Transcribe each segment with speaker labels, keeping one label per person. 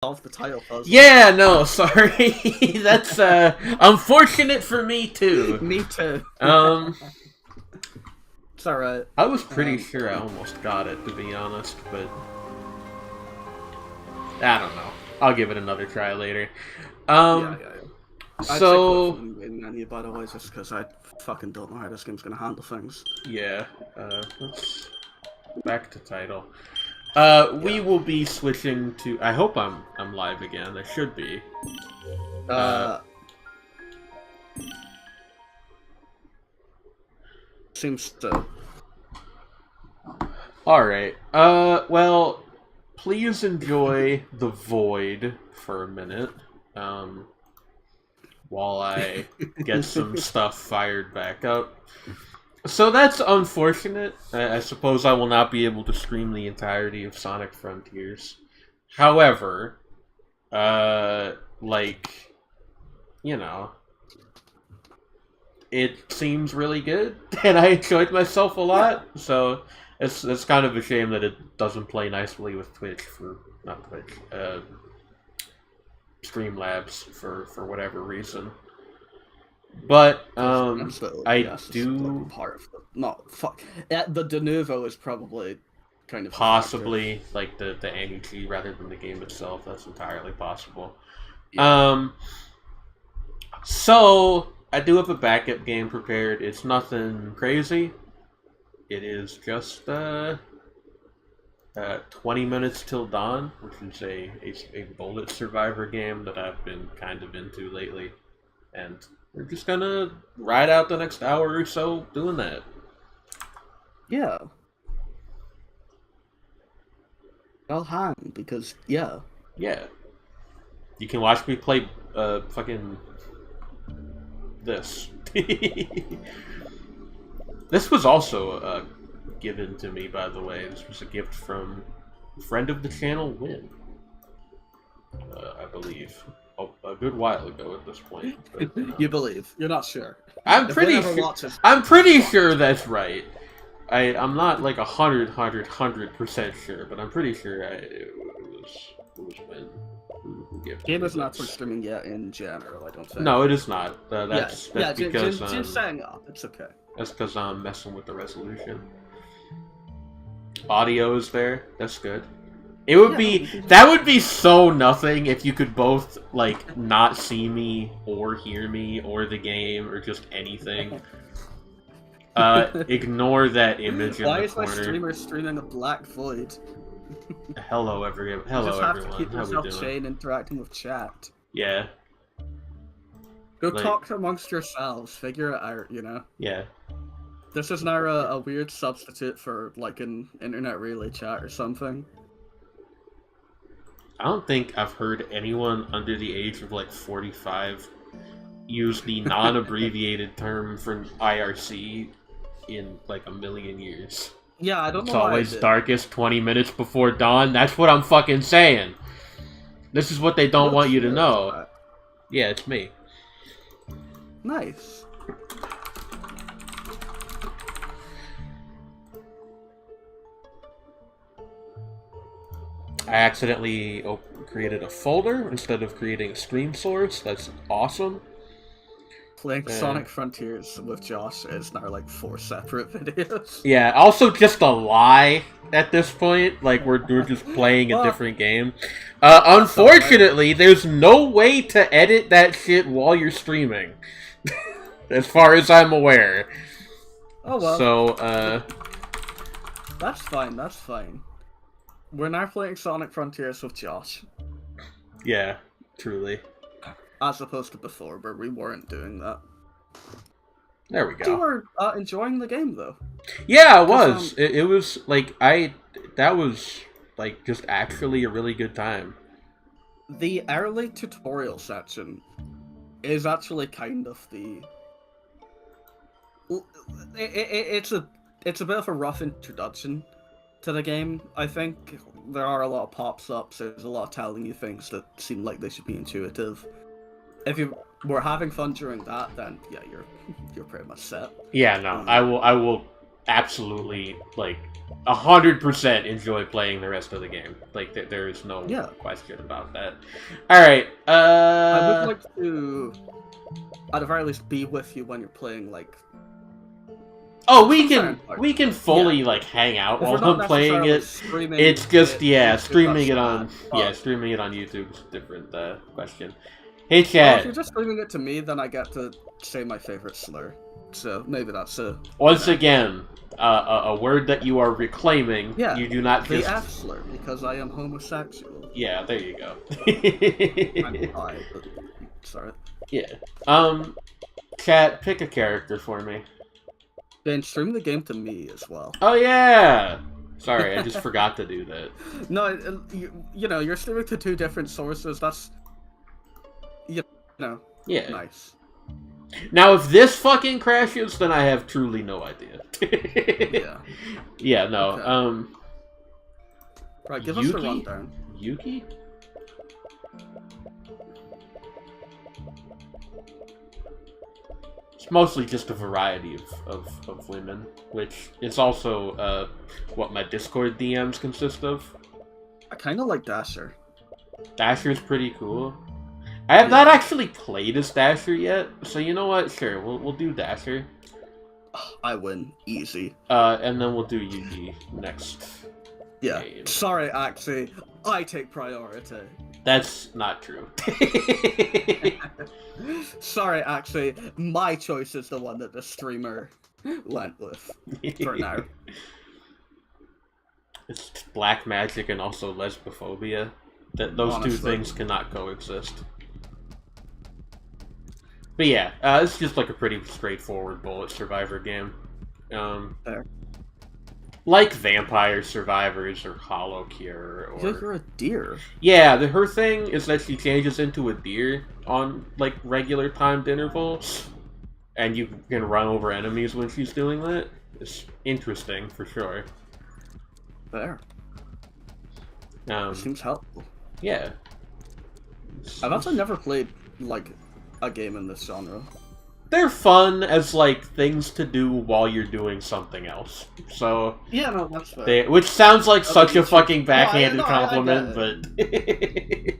Speaker 1: solve the title puzzle.
Speaker 2: Yeah, no, sorry. That's unfortunate for me too.
Speaker 1: Me too. It's alright.
Speaker 2: I was pretty sure I almost got it, to be honest, but I don't know. I'll give it another try later.
Speaker 1: Yeah.
Speaker 2: So
Speaker 1: any, by the way, just because I fucking don't know how this game's gonna handle things.
Speaker 2: yeah, let's back to title. We will be switching to. I hope I'm live again. I should be.
Speaker 1: Seems to.
Speaker 2: All right. Well, please enjoy the void for a minute. While I get some stuff fired back up. So that's unfortunate. I suppose I will not be able to stream the entirety of Sonic Frontiers. However, like, you know, it seems really good, and I enjoyed myself a lot. So it's kind of a shame that it doesn't play nicely with Twitch not Twitch. Streamlabs for whatever reason, but I do
Speaker 1: part of fuck. Yeah, the de novo is probably kind of
Speaker 2: possibly like the NEG rather than the game itself. That's entirely possible.
Speaker 1: Yeah.
Speaker 2: So I do have a backup game prepared. It's nothing crazy. It is just 20 Minutes Till Dawn, which is a bullet survivor game that I've been kind of into lately. And we're just gonna ride out the next hour or so doing that.
Speaker 1: Yeah. I'll hang, because, yeah.
Speaker 2: Yeah. You can watch me play, fucking... this. This was also, given to me, by the way. This was a gift from a friend of the channel, Win. I believe. A good while ago at this point. But,
Speaker 1: You believe. You're not sure.
Speaker 2: I'm pretty sure that's right. I'm not like 100% sure, but I'm pretty sure it was Win.
Speaker 1: Game is not for streaming yet in general, I don't think.
Speaker 2: No, it is not. That's because
Speaker 1: just saying up. It's okay.
Speaker 2: That's because I'm messing with the resolution. Audio is there. That's good. It would that would be so nothing if you could both like not see me or hear me or the game or just anything. Ignore that image in the corner.
Speaker 1: Why is my streamer streaming a black void?
Speaker 2: Hello everyone. Hello
Speaker 1: just have
Speaker 2: everyone.
Speaker 1: To keep
Speaker 2: How we doing?
Speaker 1: Chain interacting with chat.
Speaker 2: Yeah.
Speaker 1: Go talk amongst yourselves. Figure it out. You know.
Speaker 2: Yeah.
Speaker 1: This is now a weird substitute for like an internet relay chat or something.
Speaker 2: I don't think I've heard anyone under the age of like 45 use the non-abbreviated term for IRC in like a million years.
Speaker 1: Yeah, I don't know.
Speaker 2: It's always darkest 20 minutes before dawn. That's what I'm fucking saying. This is what they don't want you to know. Yeah, it's me.
Speaker 1: Nice.
Speaker 2: I accidentally created a folder instead of creating a stream source. That's awesome.
Speaker 1: Playing Sonic Frontiers with Josh is now like 4 separate videos.
Speaker 2: Yeah, also just a lie at this point. Like, we're just playing a different game. Unfortunately, there's no way to edit that shit while you're streaming. As far as I'm aware.
Speaker 1: Oh well.
Speaker 2: So,
Speaker 1: that's fine, that's fine. We're now playing Sonic Frontiers with Josh.
Speaker 2: Yeah, truly.
Speaker 1: As opposed to before, where we weren't doing that.
Speaker 2: There we go.
Speaker 1: You were enjoying the game, though.
Speaker 2: Yeah, I was. It was, like, that was, like, just actually a really good time.
Speaker 1: The early tutorial section is actually kind of the... It's a bit of a rough introduction to the game, I think. There are a lot of pops-ups, there's a lot of telling you things that seem like they should be intuitive. If you were having fun during that, then yeah, you're pretty much set.
Speaker 2: Yeah, no, I will absolutely, like, 100% enjoy playing the rest of the game. Like, there is no question about that. Alright,
Speaker 1: I would like to, at the very least, be with you when you're playing, like...
Speaker 2: Oh, we can fully, like, hang out while I'm playing it. It's just, streaming it on YouTube is a different, question. Hey, chat.
Speaker 1: Well, if you're just streaming it to me, then I get to say my favorite slur. So, maybe that's a...
Speaker 2: Once again, a word that you are reclaiming, you do not just...
Speaker 1: the F slur, because I am homosexual.
Speaker 2: Yeah, there you go.
Speaker 1: I'm bi, but... Sorry.
Speaker 2: Yeah. Chat, pick a character for me.
Speaker 1: Then stream the game to me as well.
Speaker 2: Oh, yeah! Sorry, I just forgot to do that.
Speaker 1: No, you know, you're streaming to 2 different sources, that's... You know, nice.
Speaker 2: Now, if this fucking crashes, then I have truly no idea. Yeah, no,
Speaker 1: okay. Right, give us a rundown.
Speaker 2: Yuki? It's mostly just a variety of women, which is also, what my Discord DMs consist of.
Speaker 1: I kinda like Dasher.
Speaker 2: Dasher's pretty cool. I have not actually played as Dasher yet, so you know what? Sure, we'll do Dasher.
Speaker 1: I win. Easy.
Speaker 2: And then we'll do Yugi next.
Speaker 1: Yeah.
Speaker 2: Game.
Speaker 1: Sorry, actually, I take priority.
Speaker 2: That's not true.
Speaker 1: Sorry, actually, my choice is the one that the streamer went with, for now.
Speaker 2: It's black magic and also lesbophobia. Those two things cannot coexist. But yeah, it's just like a pretty straightforward bullet survivor game. Like Vampire Survivors or Hollow Cure or...
Speaker 1: You're a deer.
Speaker 2: Yeah, her thing is that she changes into a deer on, like, regular timed intervals. And you can run over enemies when she's doing that. It's interesting, for sure.
Speaker 1: Fair. Seems helpful.
Speaker 2: Yeah.
Speaker 1: I've actually never played, like, a game in this genre.
Speaker 2: They're fun as, like, things to do while you're doing something else. So...
Speaker 1: Yeah, no, that's fair.
Speaker 2: Which sounds like such a fucking backhanded compliment, but...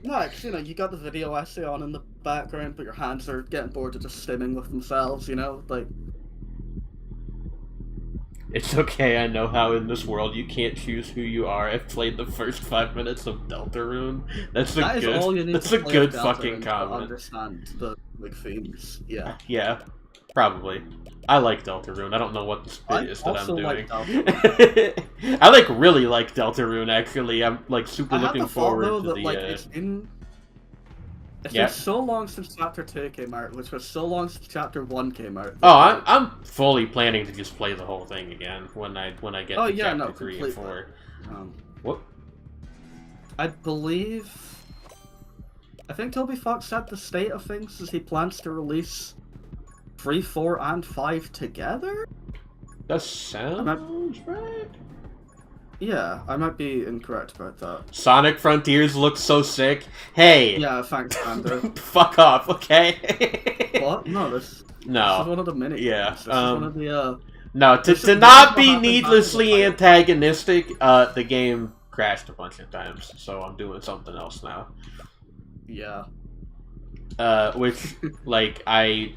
Speaker 1: No, because, you know, you got the video essay on in the background, but your hands are getting bored of just stimming with themselves, you know? Like...
Speaker 2: It's okay, I know how in this world you can't choose who you are. I've played the first 5 minutes of Deltarune. That's a good fucking comment.
Speaker 1: Understand the big themes. Yeah.
Speaker 2: Yeah, probably. I like Deltarune. I don't know what the spit is that I'm doing. I like really like Deltarune actually. I'm like super looking forward to the.
Speaker 1: Like, it's been so long since Chapter 2 came out, which was so long since Chapter 1 came out.
Speaker 2: Oh, I'm fully planning to just play the whole thing again when I get to Chapter 3 and 4. What?
Speaker 1: I think Toby Fox said the state of things is he plans to release 3, 4, and 5 together?
Speaker 2: That sounds right.
Speaker 1: Yeah, I might be incorrect about that.
Speaker 2: Sonic Frontiers looks so sick. Hey!
Speaker 1: Yeah, thanks, Andrew.
Speaker 2: Fuck off, okay?
Speaker 1: What? No, this is one of the mini
Speaker 2: games.
Speaker 1: This is one of the,
Speaker 2: No, to not be needlessly antagonistic, the game crashed a bunch of times, so I'm doing something else now.
Speaker 1: Yeah.
Speaker 2: Which, like, I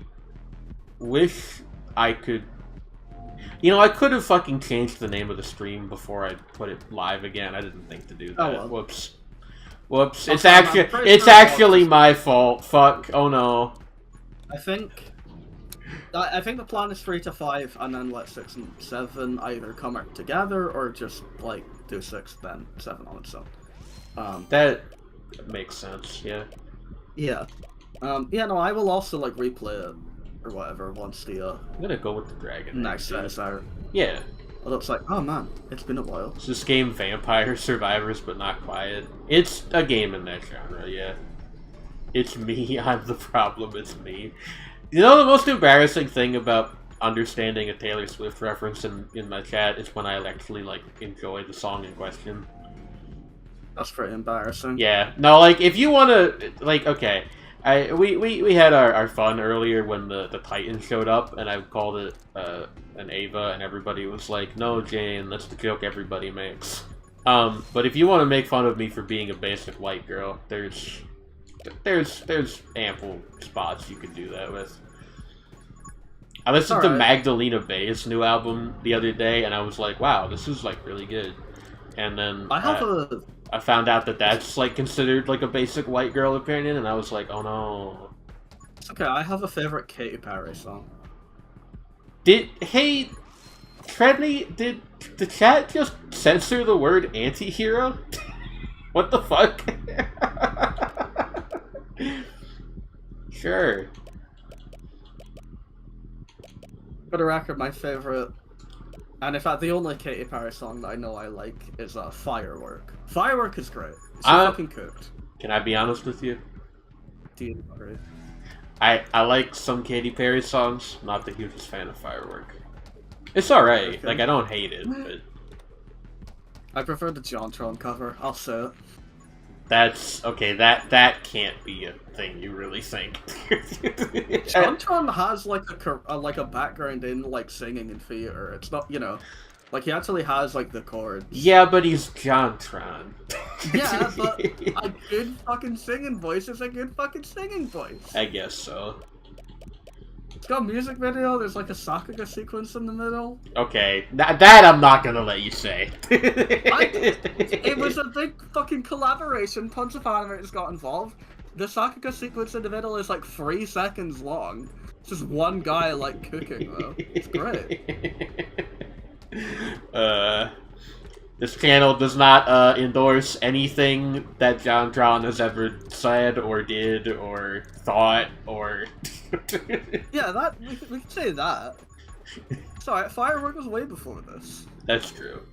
Speaker 2: wish I could... You know, I could have fucking changed the name of the stream before I put it live again. I didn't think to do that.
Speaker 1: Oh, well.
Speaker 2: Whoops. Whoops. It's actually my fault. Fuck. Oh no.
Speaker 1: I think the plan is 3 to 5, and then let 6 and 7 either come out together or just like do 6 then 7 on its own.
Speaker 2: That makes sense. Yeah.
Speaker 1: Yeah. Yeah. No, I will also like replay it. Or whatever, once the,
Speaker 2: I'm gonna go with the dragon.
Speaker 1: Nice, out.
Speaker 2: Yeah.
Speaker 1: Although it's like, oh man, it's been a while.
Speaker 2: It's this game Vampire Survivors, but not quiet. It's a game in that genre, yeah. It's me, I'm the problem, it's me. You know the most embarrassing thing about understanding a Taylor Swift reference in my chat is when I actually, like, enjoy the song in question.
Speaker 1: That's pretty embarrassing.
Speaker 2: Yeah. No, like, if you wanna, like, okay. We had our fun earlier when the Titan showed up, and I called it an Ava, and everybody was like, "No, Jane, that's the joke everybody makes." But if you want to make fun of me for being a basic white girl, there's ample spots you can do that with. I listened to Magdalena Bay's new album the other day, and I was like, "Wow, this is like really good." And then I found out that that's like considered like a basic white girl opinion, and I was like, "Oh no."
Speaker 1: Okay, I have a favorite Katy Perry song.
Speaker 2: Hey, Trendy, did the chat just censor the word anti-hero? What the fuck? Sure.
Speaker 1: For the record, my favorite, and in fact the only Katy Perry song that I know I like is Firework. Firework is great. She fucking cooked.
Speaker 2: Can I be honest with you?
Speaker 1: Do you agree?
Speaker 2: I like some Katy Perry songs, not the hugest fan of Firework. It's alright, like I don't hate it, but...
Speaker 1: I prefer the JonTron cover, I'll say it.
Speaker 2: That's okay. That can't be a thing you really think.
Speaker 1: JonTron has like a background in like singing in theater. It's not, you know, like he actually has like the chords.
Speaker 2: Yeah, but he's JonTron.
Speaker 1: Yeah, but a good fucking singing voice is a good fucking singing voice.
Speaker 2: I guess so.
Speaker 1: It's got a music video. There's like a Sakuga sequence in the middle.
Speaker 2: Okay, that I'm not gonna let you say.
Speaker 1: It was a big fucking collaboration. Tons of animators got involved. The Sakuga sequence in the middle is like 3 seconds long. It's just one guy like cooking though. It's great.
Speaker 2: This channel does not endorse anything that JonTron has ever said or did or thought or.
Speaker 1: Yeah, that we can say that. Sorry, Firework was way before this.
Speaker 2: That's true.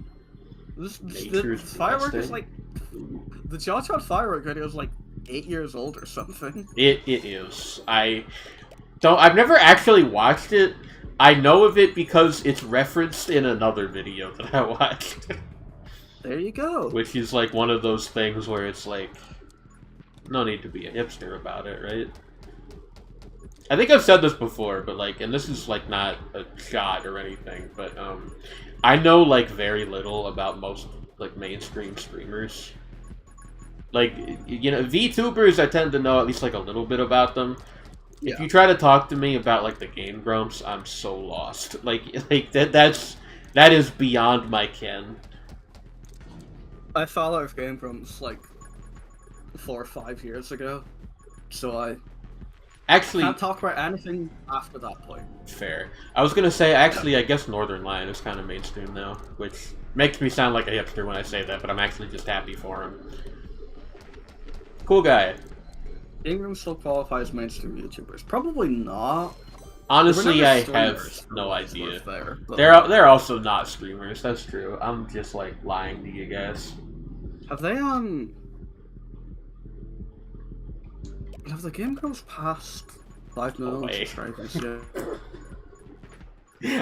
Speaker 1: The Firework is like the JonTron Firework video is like 8 years old or something.
Speaker 2: It is. I've never actually watched it. I know of it because it's referenced in another video that I watched.
Speaker 1: There you go.
Speaker 2: Which is like one of those things where it's like, no need to be a hipster about it, right? I think I've said this before, but like, and this is like not a shot or anything, but I know like very little about most like mainstream streamers. Like, you know, VTubers, I tend to know at least like a little bit about them. Yeah. If you try to talk to me about like the Game Grumps, I'm so lost. Like that is beyond my ken.
Speaker 1: I fell out of Game Grumps like 4 or 5 years ago, so I
Speaker 2: actually
Speaker 1: can't talk about anything after that point.
Speaker 2: Fair. I was gonna say, actually, I guess Northern Lion is kind of mainstream now, which makes me sound like a hipster when I say that, but I'm actually just happy for him. Cool guy.
Speaker 1: Game Grumps still qualify as mainstream YouTubers? Probably not.
Speaker 2: Honestly, I have no idea. They're also not streamers. That's true. I'm just like lying to you guys.
Speaker 1: Have they have the Game Grumps passed 5 million subscribers yet?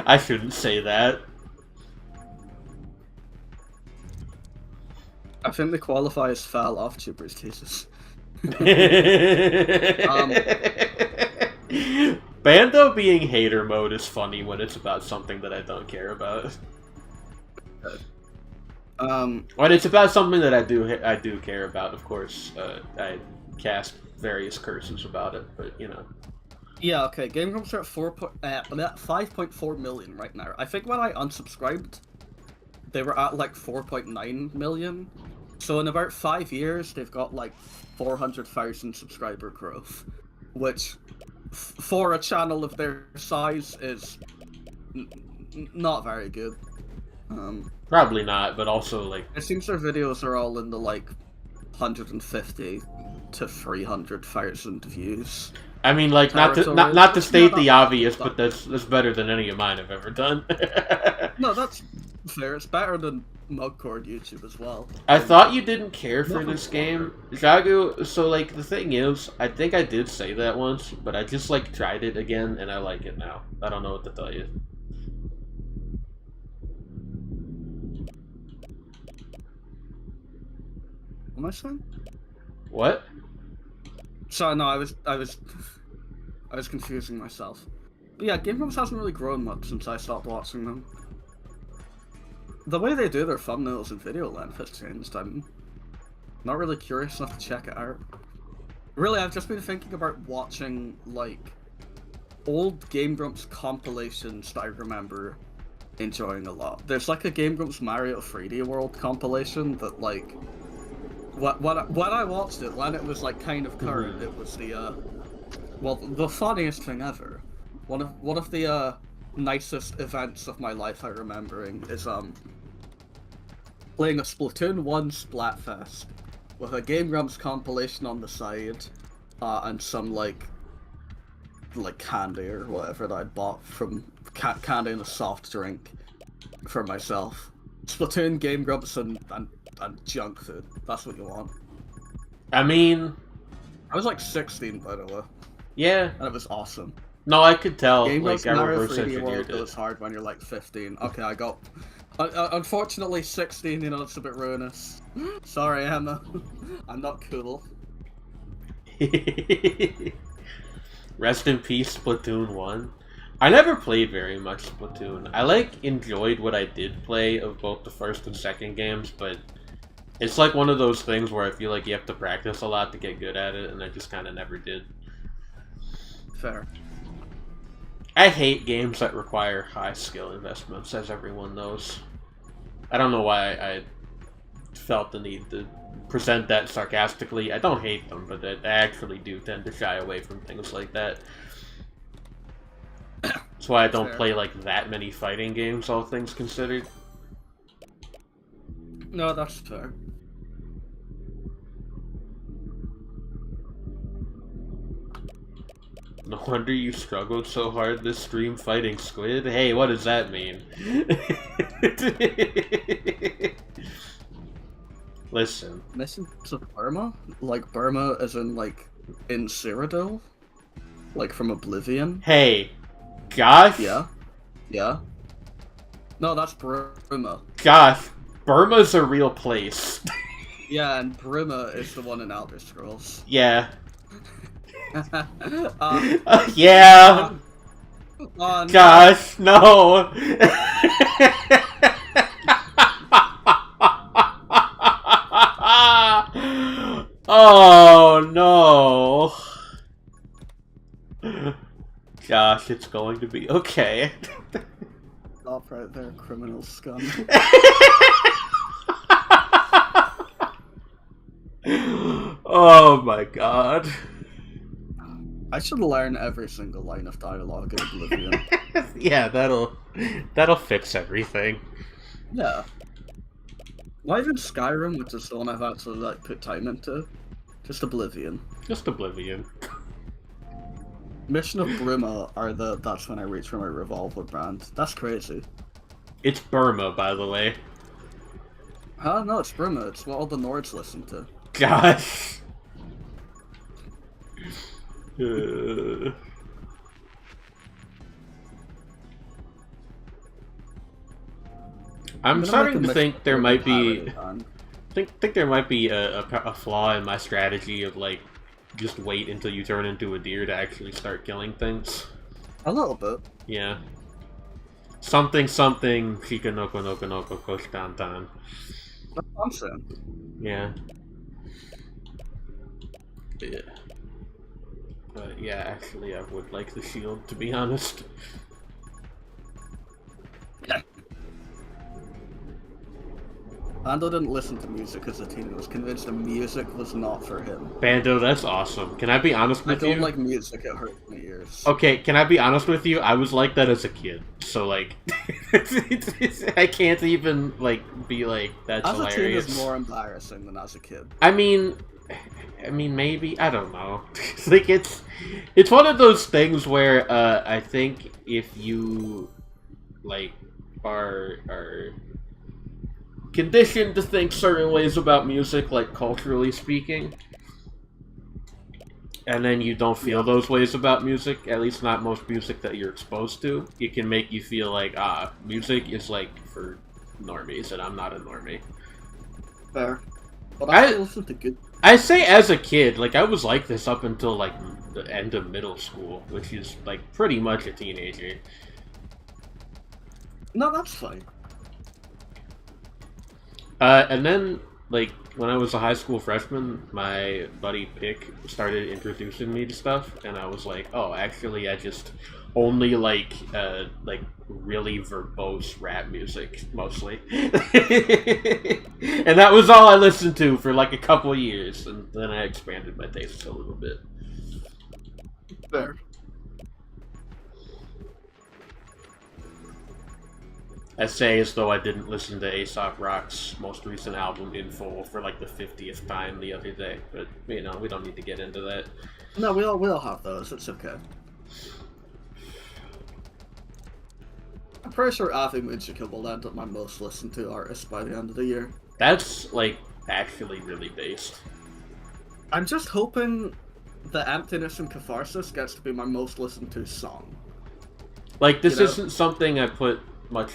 Speaker 2: I shouldn't say that.
Speaker 1: I think they qualify as fell off tubers, Jesus.
Speaker 2: Bando being hater mode is funny when it's about something that I don't care about. When it's about something that I do care about, of course, I cast various curses about it, but you know.
Speaker 1: Yeah, okay. Game Grumps are at 5.4 million right now. I think when I unsubscribed, they were at like 4.9 million. So in about 5 years, they've got like 400,000 subscriber growth, which for a channel of their size is not very good.
Speaker 2: Probably not, but also like
Speaker 1: it seems their videos are all in the like 150 to 300,000 views.
Speaker 2: I mean, like not to state the obvious, but that's better than any of mine I've ever done.
Speaker 1: No, that's fair. It's better than Mugcord YouTube as well.
Speaker 2: I thought you didn't care for this game, Jagu. So like the thing is, I think I did say that once, but I just like tried it again and I like it now. I don't know what to tell you.
Speaker 1: What am I saying?
Speaker 2: What?
Speaker 1: So no, I was confusing myself. But yeah, Game Grumps hasn't really grown much since I stopped watching them. The way they do their thumbnails and video length has changed. I'm not really curious enough to check it out. Really, I've just been thinking about watching, like, old Game Grumps compilations that I remember enjoying a lot. There's, like, a Game Grumps Mario 3D World compilation that, like, when I watched it, when it was, like, kind of current, it was the, well, the funniest thing ever. One of the, nicest events of my life I'm remembering is, playing a Splatoon 1 Splatfest with a Game Grumps compilation on the side, and some, like candy or whatever that I'd bought from candy and a soft drink for myself. Splatoon, Game Grumps, and junk food. That's what you want.
Speaker 2: I mean...
Speaker 1: I was like 16, by the way.
Speaker 2: Yeah.
Speaker 1: And it was awesome.
Speaker 2: No, I could tell.
Speaker 1: Game
Speaker 2: like, I reverse engineered it.
Speaker 1: It's hard when you're like 15. Okay, I got... unfortunately, 16, you know, it's a bit ruinous. Sorry, Emma. I'm not cool.
Speaker 2: Rest in peace, Splatoon 1. I never played very much Splatoon. I, like, enjoyed what I did play of both the first and second games, but it's like one of those things where I feel like you have to practice a lot to get good at it, and I just kind of never did.
Speaker 1: Fair.
Speaker 2: I hate games that require high skill investments, as everyone knows. I don't know why I felt the need to present that sarcastically. I don't hate them, but I actually do tend to shy away from things like that. That's why I don't play like that many fighting games, all things considered.
Speaker 1: No, that's fair.
Speaker 2: No wonder you struggled so hard this stream fighting Squid. Hey, what does that mean? Listen.
Speaker 1: Listen to Burma? Like Burma as in like in Cyrodiil? Like from Oblivion?
Speaker 2: Hey. Josh?
Speaker 1: Yeah. Yeah. No, that's Burma.
Speaker 2: Josh, Burma's a real place.
Speaker 1: Yeah, and Burma is the one in Elder Scrolls.
Speaker 2: Yeah. Yeah. Gosh, no. Oh no. Gosh, it's going to be okay.
Speaker 1: Stop right there, criminal scum.
Speaker 2: Oh my god.
Speaker 1: I should learn every single line of dialogue in Oblivion.
Speaker 2: Yeah, that'll fix everything.
Speaker 1: Yeah. Why even Skyrim, which is the one I've actually like put time into? Just Oblivion.
Speaker 2: Just Oblivion.
Speaker 1: Mission of Bruma are that's when I reach for my revolver brand. That's crazy.
Speaker 2: It's Burma, by the way.
Speaker 1: Huh? No, it's Bruma. It's what all the Nords listen to.
Speaker 2: Gosh. I'm starting to think there might be. Think there might be a flaw in my strategy of like just wait until you turn into a deer to actually start killing things.
Speaker 1: A little bit.
Speaker 2: Yeah. Something Shika noko noko noko koshtantan.
Speaker 1: That's what I'm saying.
Speaker 2: Yeah. Yeah. But yeah, actually I would like the shield, to be honest.
Speaker 1: Bando didn't listen to music as a teen and was convinced the music was not for him.
Speaker 2: Bando, that's awesome. Can I be honest with you?
Speaker 1: I don't like music, it hurts my ears.
Speaker 2: Okay, can I be honest with you? I was like that as a kid. So, like, I can't even, like, be like, that's
Speaker 1: as
Speaker 2: hilarious.
Speaker 1: As a teen is more embarrassing than as a kid.
Speaker 2: I mean, maybe, I don't know. Like, it's one of those things where, I think if you, like, are conditioned to think certain ways about music, like culturally speaking, and then you don't feel those ways about music, at least not most music that you're exposed to, it can make you feel like, music is like for normies, and I'm not a normie.
Speaker 1: Fair. But I listen to good
Speaker 2: I say as a kid, like, I was like this up until, like, the end of middle school, which is, like, pretty much a teenager.
Speaker 1: No, that's fine.
Speaker 2: And then, like, when I was a high school freshman, my buddy Pick started introducing me to stuff, and I was like, oh, actually, I just only like really verbose rap music, mostly. And that was all I listened to for, like, a couple years, and then I expanded my tastes a little bit.
Speaker 1: Fair.
Speaker 2: I say as though I didn't listen to Aesop Rock's most recent album in full for like the 50th time the other day, but you know, we don't need to get into that.
Speaker 1: No, we all have those. It's okay. I'm pretty sure Avi Mitchell will end up my most listened to artist by the end of the year.
Speaker 2: That's like actually really based.
Speaker 1: I'm just hoping the Emptiness and Catharsis gets to be my most listened to song.
Speaker 2: Like, this isn't something I put much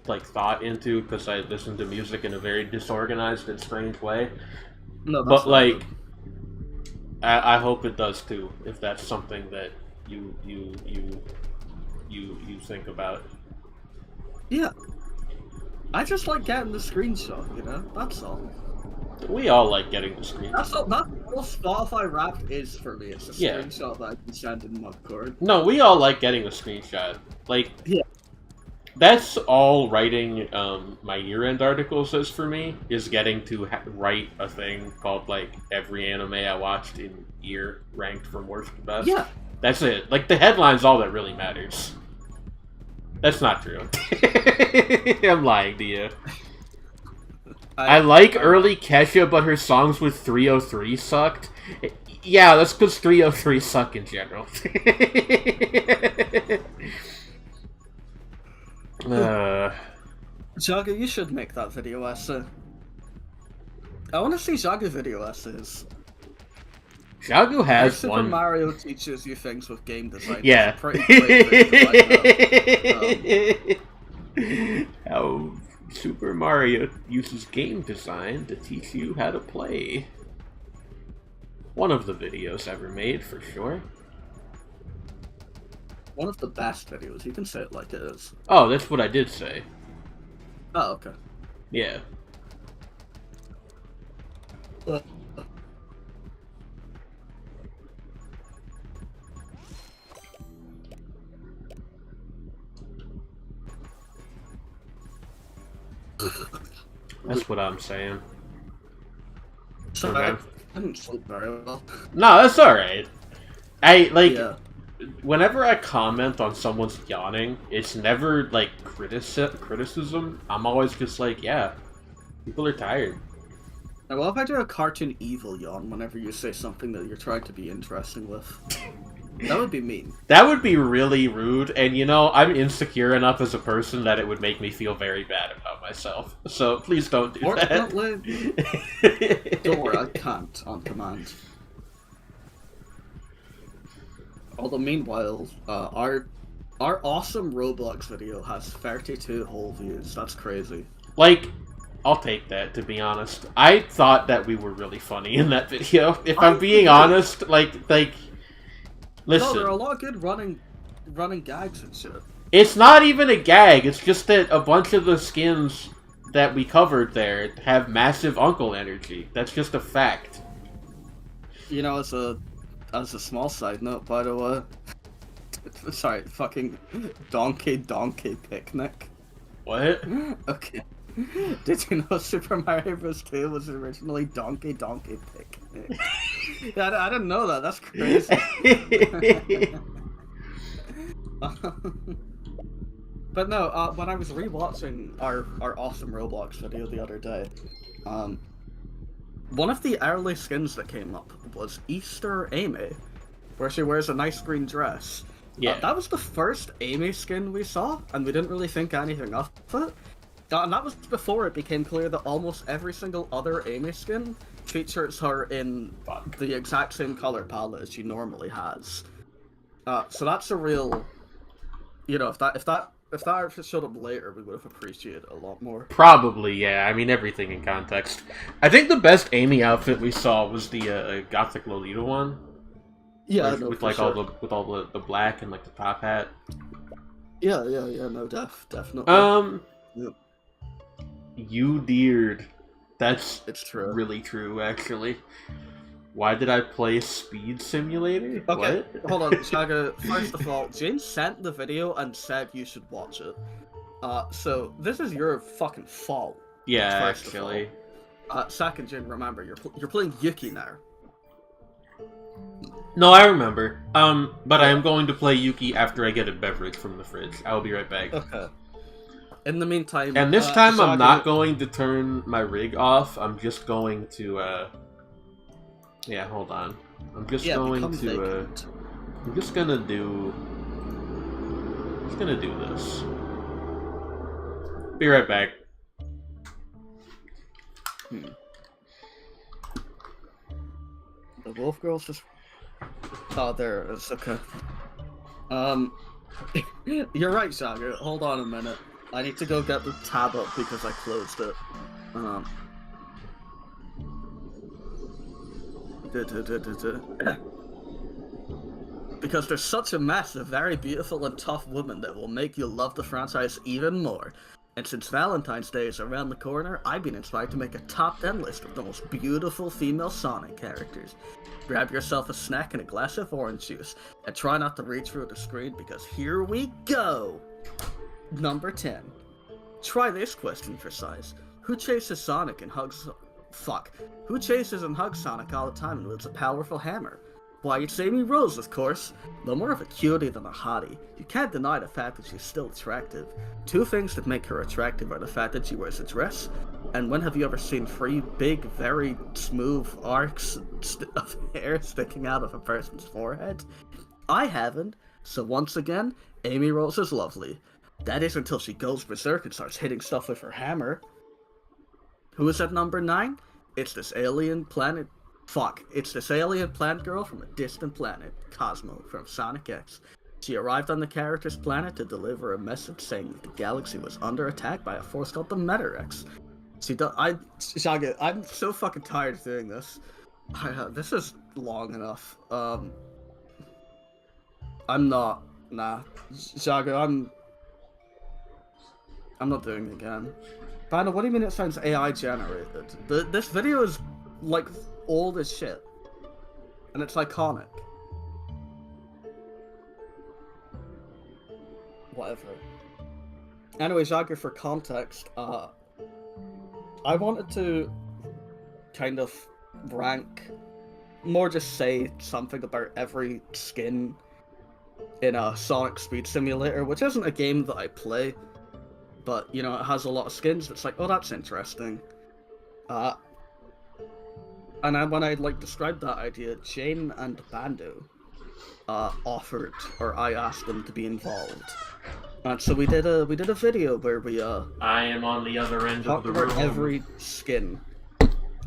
Speaker 2: like thought into because I listen to music in a very disorganized and strange way.
Speaker 1: No,
Speaker 2: but like, I hope it does too. If that's something that you think about.
Speaker 1: Yeah, I just like getting the screenshot. You know, that's all.
Speaker 2: We all like getting the screenshot.
Speaker 1: That's all Spotify rap is for me. It's a screenshot that I can send in Mudcore.
Speaker 2: No, we all like getting a screenshot. Like, yeah. That's all writing my year-end articles is for me, is getting to write a thing called, like, every anime I watched in year ranked from worst to best.
Speaker 1: Yeah.
Speaker 2: That's it. Like, the headline's all that really matters. That's not true. I'm lying to you. I like early Kesha, but her songs with 303 sucked. Yeah, that's because 303 suck in general.
Speaker 1: Jaga, you should make that video essay. I want to see Jaga video essays.
Speaker 2: Jagu has
Speaker 1: Super
Speaker 2: one.
Speaker 1: Mario teaches you things with game design.
Speaker 2: Yeah.
Speaker 1: Pretty great
Speaker 2: How Super Mario uses game design to teach you how to play. One of the videos ever made, for sure.
Speaker 1: One of the best videos. You can say it like it is.
Speaker 2: Oh, that's what I did say.
Speaker 1: Oh, okay.
Speaker 2: Yeah. That's what I'm saying.
Speaker 1: Sorry, I didn't sleep very well.
Speaker 2: No, that's alright. Whenever I comment on someone's yawning, it's never, like, criticism. I'm always just like, yeah, people are tired.
Speaker 1: Now, what if I do a cartoon evil yawn whenever you say something that you're trying to be interesting with? That would be mean.
Speaker 2: That would be really rude, and you know, I'm insecure enough as a person that it would make me feel very bad about myself. So please don't do that.
Speaker 1: Don't worry, I can't on command. Although meanwhile, our awesome Roblox video has 32 whole views. That's crazy.
Speaker 2: Like, I'll take that, to be honest. I thought that we were really funny in that video. If I'm being honest, like, listen.
Speaker 1: No, there are a lot of good running gags and shit.
Speaker 2: It's not even a gag. It's just that a bunch of the skins that we covered there have massive uncle energy. That's just a fact.
Speaker 1: You know, as a small side note, by the way. Sorry, fucking donkey picnic.
Speaker 2: What?
Speaker 1: Okay. Did you know Super Mario Bros. 2 was originally Donkey Picnic? Yeah, I didn't know that. That's crazy. But no, when I was rewatching our awesome Roblox video the other day, one of the early skins that came up was Easter Amy, where she wears a nice green dress.
Speaker 2: Yeah.
Speaker 1: That was the first Amy skin we saw, and we didn't really think anything of it. And that was before it became clear that almost every single other Amy skin features her in the exact same color palette as she normally has. So that's a real, you know, if that if that outfit showed up later, we would have appreciated it a lot more.
Speaker 2: Probably, yeah. I mean, everything in context. I think the best Amy outfit we saw was the Gothic Lolita one.
Speaker 1: Yeah,
Speaker 2: with,
Speaker 1: no,
Speaker 2: with
Speaker 1: for
Speaker 2: like
Speaker 1: sure.
Speaker 2: all the black and like the top hat.
Speaker 1: Yeah, no, definitely. Yep.
Speaker 2: You deared. That's
Speaker 1: It's true.
Speaker 2: really true, actually. Why did I play Speed Simulator?
Speaker 1: Okay,
Speaker 2: What?
Speaker 1: hold on, Shaga. First of all, Jane sent the video and said you should watch it. So this is your fucking fault.
Speaker 2: Yeah,
Speaker 1: First
Speaker 2: actually.
Speaker 1: of all. Second, Jin, remember you're playing Yuki now.
Speaker 2: No, I remember. But I am going to play Yuki after I get a beverage from the fridge. I will be right back.
Speaker 1: Okay. In the meantime,
Speaker 2: And this time
Speaker 1: Shaga...
Speaker 2: I'm not going to turn my rig off. I'm just going to yeah, hold on. I'm just going to I'm just gonna do this. Be right back.
Speaker 1: The wolf girl's just... Oh, there it is. Okay. You're right, Shaga. Hold on a minute. I need to go get the tab up because I closed it. Because there's such a massive, very beautiful and tough woman that will make you love the franchise even more. And since Valentine's Day is around the corner, I've been inspired to make a top 10 list of the most beautiful female Sonic characters. Grab yourself a snack and a glass of orange juice, and try not to reach through the screen because here we go! Number 10. Try this question for size. Who chases Sonic and hugs... Fuck. Who chases and hugs Sonic all the time and wields a powerful hammer? Why, it's Amy Rose, of course. No more of a cutie than a hottie. You can't deny the fact that she's still attractive. Two things that make her attractive are the fact that she wears a dress, and when have you ever seen three big, very smooth arcs of hair sticking out of a person's forehead? I haven't, so once again, Amy Rose is lovely. That is until she goes berserk and starts hitting stuff with her hammer. Who is at number 9? It's this alien planet... Fuck, it's this alien plant girl from a distant planet, Cosmo, from Sonic X. She arrived on the character's planet to deliver a message saying that the galaxy was under attack by a force called the Metarex. Shaga, I'm so fucking tired of doing this. This is long enough. I'm not. Nah. Shaga, I'm not doing it again. Banda, what do you mean it sounds AI generated? This video is, like, old as shit. And it's iconic. Whatever. Anyway, Jagger, for context, I wanted to kind of rank, more just say something about every skin in a Sonic Speed Simulator, which isn't a game that I play, but, you know, it has a lot of skins. It's like, oh, that's interesting. And when I described that idea, Jane and Bando offered, or I asked them to be involved. And so we did a video where we
Speaker 2: I am on the other end of the room.
Speaker 1: Every skin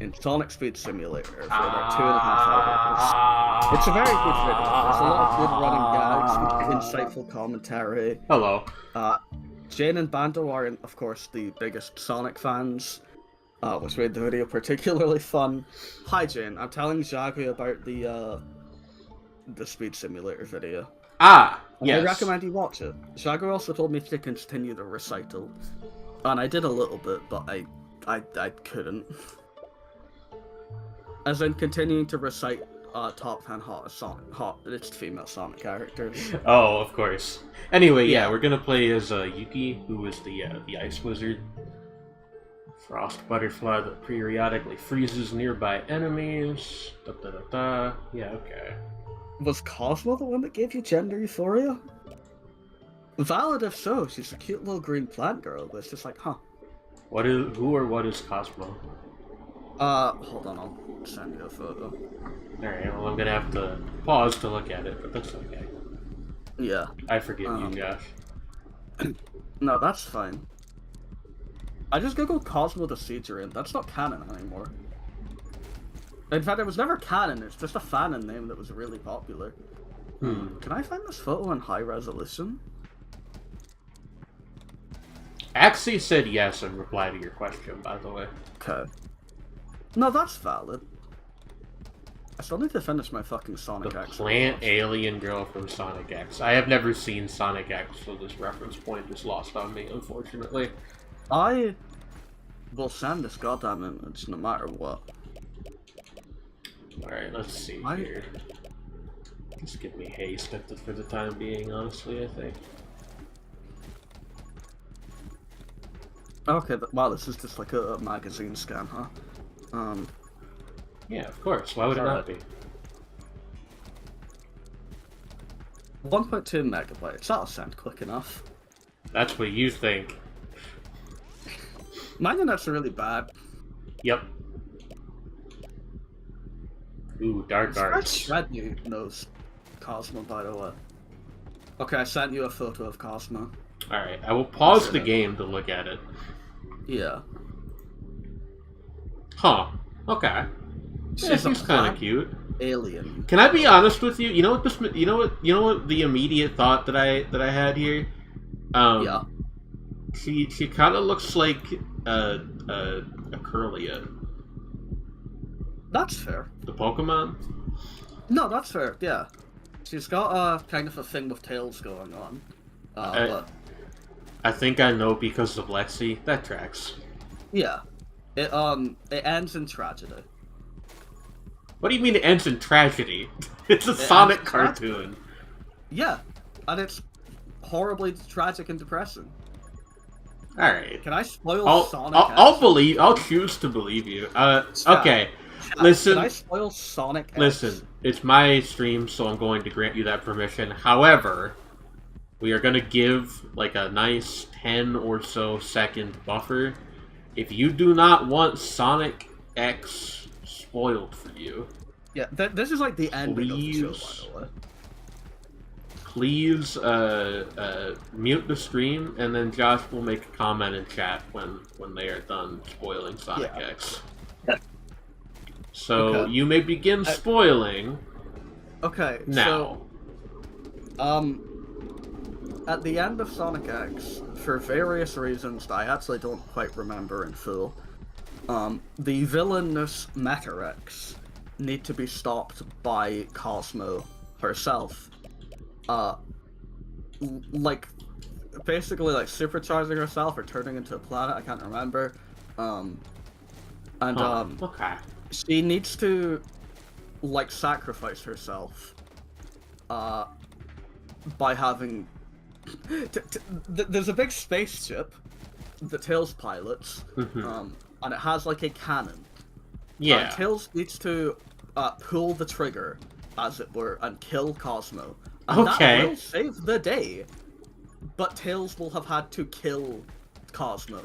Speaker 1: in Sonic Speed Simulator for about 2.5 hours. It's a very good video. There's a lot of good running gags, insightful commentary.
Speaker 2: Hello.
Speaker 1: Jane and Bando are, of course, the biggest Sonic fans, which made the video particularly fun. Hi, Jane. I'm telling Jaggy about the Speed Simulator video.
Speaker 2: Yes.
Speaker 1: I recommend you watch it. Jagger also told me to continue the recital, and I did a little bit, but I couldn't. As in continuing to recite top 10 hottest female Sonic characters.
Speaker 2: Oh, of course. Anyway, yeah, we're gonna play as Yuki, who is the ice wizard. Frost butterfly that periodically freezes nearby enemies. Yeah, okay.
Speaker 1: Was Cosmo the one that gave you gender euphoria? Valid if so. She's a cute little green plant girl, but it's just like, huh.
Speaker 2: What is Cosmo?
Speaker 1: Hold on, I'll send you a photo.
Speaker 2: Alright, well I'm gonna have to pause to look at it, but that's okay.
Speaker 1: Yeah.
Speaker 2: I forgive you, Josh.
Speaker 1: No, that's fine. I just googled Cosmo the Seeger, that's not canon anymore. In fact, it was never canon, it's just a fanon name that was really popular. Can I find this photo in high resolution?
Speaker 2: Axie said yes in reply to your question, by the way.
Speaker 1: Okay. No, that's valid. I still need to finish my fucking Sonic
Speaker 2: The
Speaker 1: X.
Speaker 2: plant alien girl from Sonic X. I have never seen Sonic X, so this reference point is lost on me, unfortunately.
Speaker 1: I will send this goddamn image no matter what.
Speaker 2: Alright, let's see here. Just give me haste for the time being, honestly, I think.
Speaker 1: Okay, wow, this is just like a magazine scan, huh?
Speaker 2: Yeah, of course. Why would it not be?
Speaker 1: 1.2 megabytes. That'll sound quick enough.
Speaker 2: That's what you think.
Speaker 1: My internet's really bad.
Speaker 2: Yep. Ooh, dark arts.
Speaker 1: Shred you knows Cosmo, by the way. Okay, I sent you a photo of Cosmo.
Speaker 2: Alright, I will pause the game to look at it.
Speaker 1: Yeah.
Speaker 2: Huh. Okay. Yeah, she's kind of cute.
Speaker 1: Alien.
Speaker 2: Can I be honest with you? You know what the immediate thought that I had here?
Speaker 1: Yeah.
Speaker 2: She kind of looks like a Curlia.
Speaker 1: That's fair.
Speaker 2: The Pokemon?
Speaker 1: No, that's fair. Yeah. She's got a kind of a thing with tails going on. But
Speaker 2: I think I know because of Lexi. That tracks.
Speaker 1: yeah. It ends in tragedy.
Speaker 2: What do you mean it ends in tragedy? It's a Sonic cartoon.
Speaker 1: Yeah, and it's horribly tragic and depressing.
Speaker 2: All right.
Speaker 1: Can I spoil Sonic?
Speaker 2: I'll choose to believe you. Okay. Listen.
Speaker 1: Can I spoil Sonic X?
Speaker 2: Listen. It's my stream, so I'm going to grant you that permission. However, we are going to give like a nice 10 or so second buffer. If you do not want Sonic X spoiled for you,
Speaker 1: yeah, this is like the ending of the show, by the way.
Speaker 2: Please mute the stream, and then Josh will make a comment in chat when they are done spoiling Sonic X. So
Speaker 1: okay.
Speaker 2: You may begin spoiling.
Speaker 1: Okay.
Speaker 2: Now.
Speaker 1: So, at the end of Sonic X, for various reasons that I actually don't quite remember in full, the villainous Metarex need to be stopped by Cosmo herself. Like, basically, like, supercharging herself or turning into a planet, I can't remember.
Speaker 2: Okay.
Speaker 1: She needs to, like, sacrifice herself, by having... There's a big spaceship that Tails pilots, and it has, like, a cannon.
Speaker 2: Yeah.
Speaker 1: Tails needs to pull the trigger, as it were, and kill Cosmo. And that will save the day. But Tails will have had to kill Cosmo,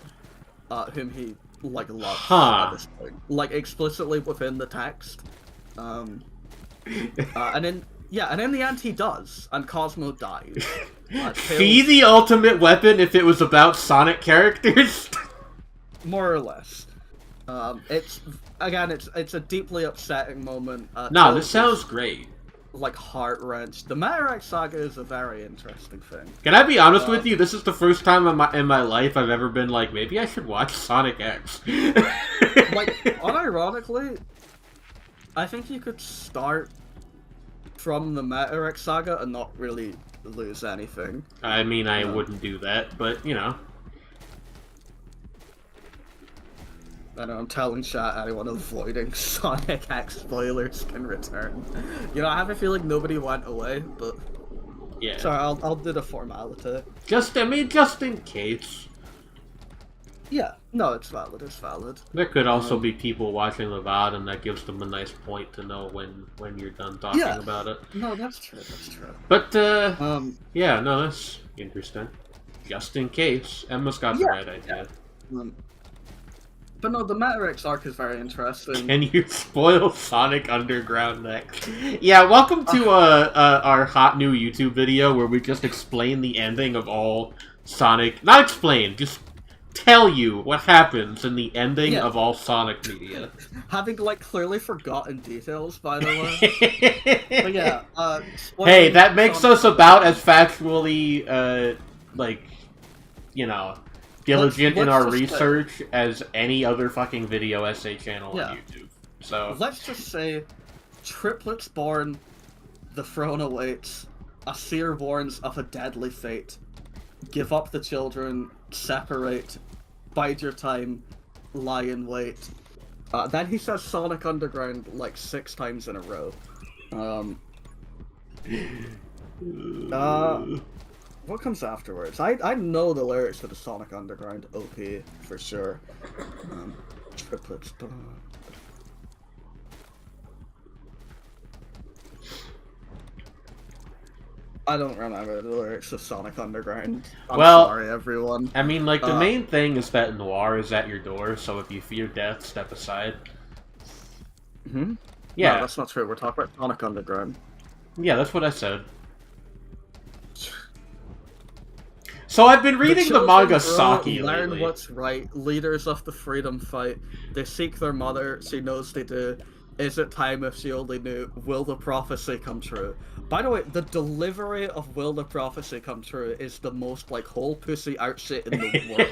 Speaker 1: whom he, like, loves at this point. Like, explicitly within the text. And in the end he does, and Cosmo dies.
Speaker 2: See the ultimate weapon if it was about Sonic characters?
Speaker 1: More or less. It's a deeply upsetting moment.
Speaker 2: No, this sounds great.
Speaker 1: Like, heart-wrenched. The Metarex saga is a very interesting thing.
Speaker 2: Can I be honest with you? This is the first time in my life I've ever been like, maybe I should watch Sonic X.
Speaker 1: Like, unironically, I think you could start from the Metarex saga and not really lose anything.
Speaker 2: I mean, I wouldn't do that, but, you know.
Speaker 1: I know, I'm telling chat anyone avoiding Sonic X spoilers can return. You know, I have a feeling nobody went away, but...
Speaker 2: Yeah.
Speaker 1: Sorry, I'll do the formality.
Speaker 2: Just in case.
Speaker 1: Yeah, no, it's valid, it's valid.
Speaker 2: There could also be people watching the VOD, and that gives them a nice point to know when you're done talking about it.
Speaker 1: No, that's true, that's true.
Speaker 2: But, yeah, no, that's interesting. Just in case. Emma's got the right idea.
Speaker 1: But no, the Metarex arc is very interesting.
Speaker 2: Can you spoil Sonic Underground next? Yeah, welcome to our hot new YouTube video where we just explain the ending of all Sonic... Not explain, just tell you what happens in the ending of all Sonic media.
Speaker 1: Having, like, clearly forgotten details, by the way. But yeah,
Speaker 2: hey, that makes us about as factually, like, you know... diligent in
Speaker 1: let's
Speaker 2: our
Speaker 1: just say-
Speaker 2: research as any other fucking video essay channel
Speaker 1: Yeah.
Speaker 2: on YouTube. So
Speaker 1: Let's just say, triplets born, the throne awaits, a seer warns of a deadly fate. Give up the children, separate, bide your time, lie in wait. Then he says Sonic Underground like 6 times in a row. What comes afterwards? I know the lyrics to the Sonic Underground OP for sure. Triplets. I don't remember the lyrics of Sonic Underground. I'm sorry, everyone.
Speaker 2: I mean, like, the main thing is that Noir is at your door, so if you fear death, step aside.
Speaker 1: Hmm?
Speaker 2: Yeah.
Speaker 1: No, that's not true. We're talking about Sonic Underground.
Speaker 2: Yeah, that's what I said. So I've been reading the manga Saki
Speaker 1: learn
Speaker 2: lately.
Speaker 1: what's right. Leaders of the freedom fight. They seek their mother. She knows they do. Is it time if she only knew? Will the prophecy come true? By the way, the delivery of "Will the prophecy come true" is the most like whole pussy out shit in the
Speaker 2: world.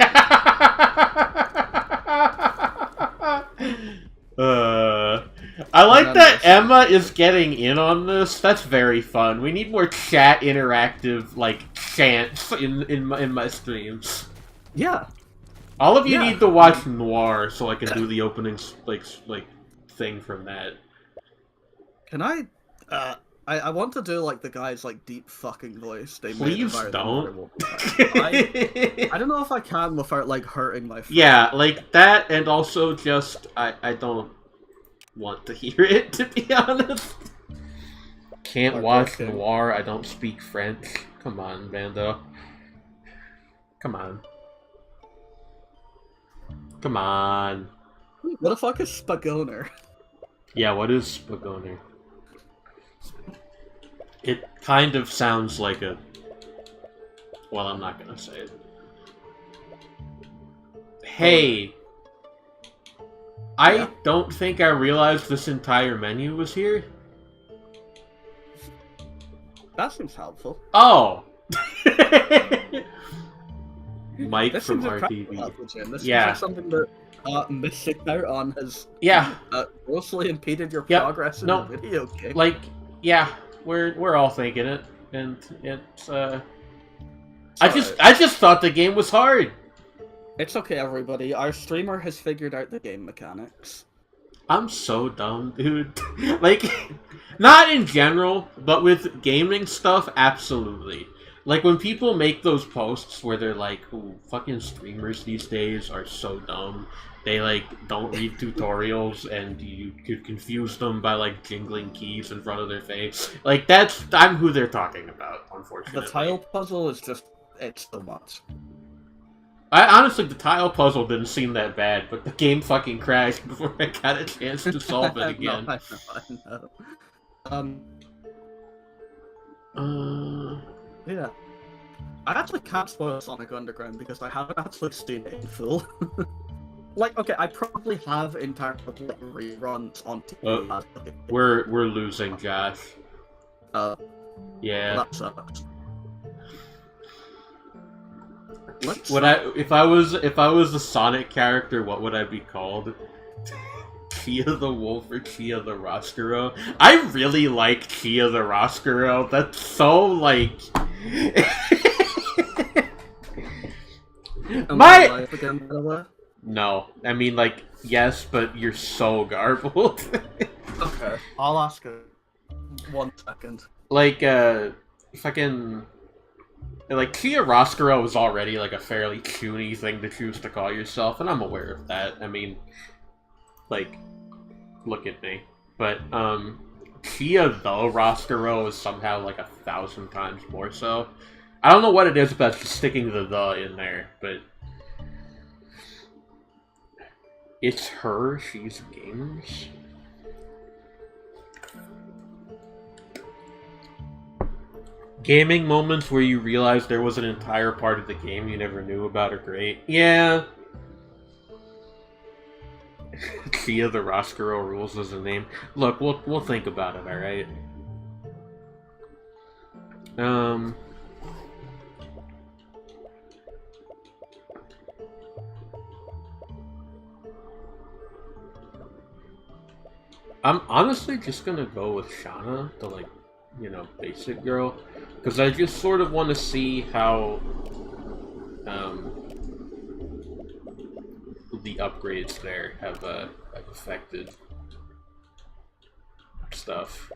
Speaker 2: I like that Emma is getting in on this. That's very fun. We need more chat interactive like chants in my streams.
Speaker 1: Yeah.
Speaker 2: All of you need to watch Noir so I can do the opening like thing from that.
Speaker 1: Can I want to do like the guy's like deep fucking voice.
Speaker 2: Please don't.
Speaker 1: I don't know if I can without like hurting my friend.
Speaker 2: Yeah, like that, and also just I don't want to hear it, to be honest. Can't watch Noir. I don't speak French. Come on, Bando. Come on. Come on.
Speaker 1: What the fuck is Spagoner?
Speaker 2: Yeah, what is Spagoner? It kind of sounds like a... Well, I'm not gonna say it. Hey! I don't think I realized this entire menu was here.
Speaker 1: That seems helpful.
Speaker 2: Oh! Mike from RTV.
Speaker 1: This yeah. Like something that missing out on has grossly impeded your progress in the video game.
Speaker 2: Like, yeah, we're all thinking it, and it's I just thought the game was hard.
Speaker 1: It's okay, everybody. Our streamer has figured out the game mechanics.
Speaker 2: I'm so dumb, dude. Like, not in general, but with gaming stuff, absolutely. Like, when people make those posts where they're like, ooh, fucking streamers these days are so dumb. They, like, don't read tutorials, and you could confuse them by, like, jingling keys in front of their face. Like, I'm who they're talking about, unfortunately.
Speaker 1: The tile puzzle is just, it's so much.
Speaker 2: Honestly, the tile puzzle didn't seem that bad, but the game fucking crashed before I got a chance to solve it again.
Speaker 1: I know. Yeah. I actually can't spoil Sonic Underground because I haven't actually seen it in full. Like, okay, I probably have entire reruns on TV.
Speaker 2: We're losing Josh. Yeah.
Speaker 1: That sucks.
Speaker 2: If I was a Sonic character, what would I be called? Chia the Wolf or Chia the Roscurro? I really like Chia the Roscurro. That's so like No, I mean like yes, but you're so garbled.
Speaker 1: Okay, I'll ask her. 1 second.
Speaker 2: Like fucking. Like, Chia Roscurro is already, like, a fairly puny thing to choose to call yourself, and I'm aware of that. I mean, like, look at me. But, Chia the Roscurro is somehow, like, 1,000 times more so. I don't know what it is about just sticking the in there, but... It's her, she's games. Gaming moments where you realize there was an entire part of the game you never knew about are great. Yeah. Chia the Roscurro rules is the name. Look, we'll think about it, alright? I'm honestly just gonna go with Shauna, the basic girl, because I just sort of want to see how the upgrades there have affected stuff.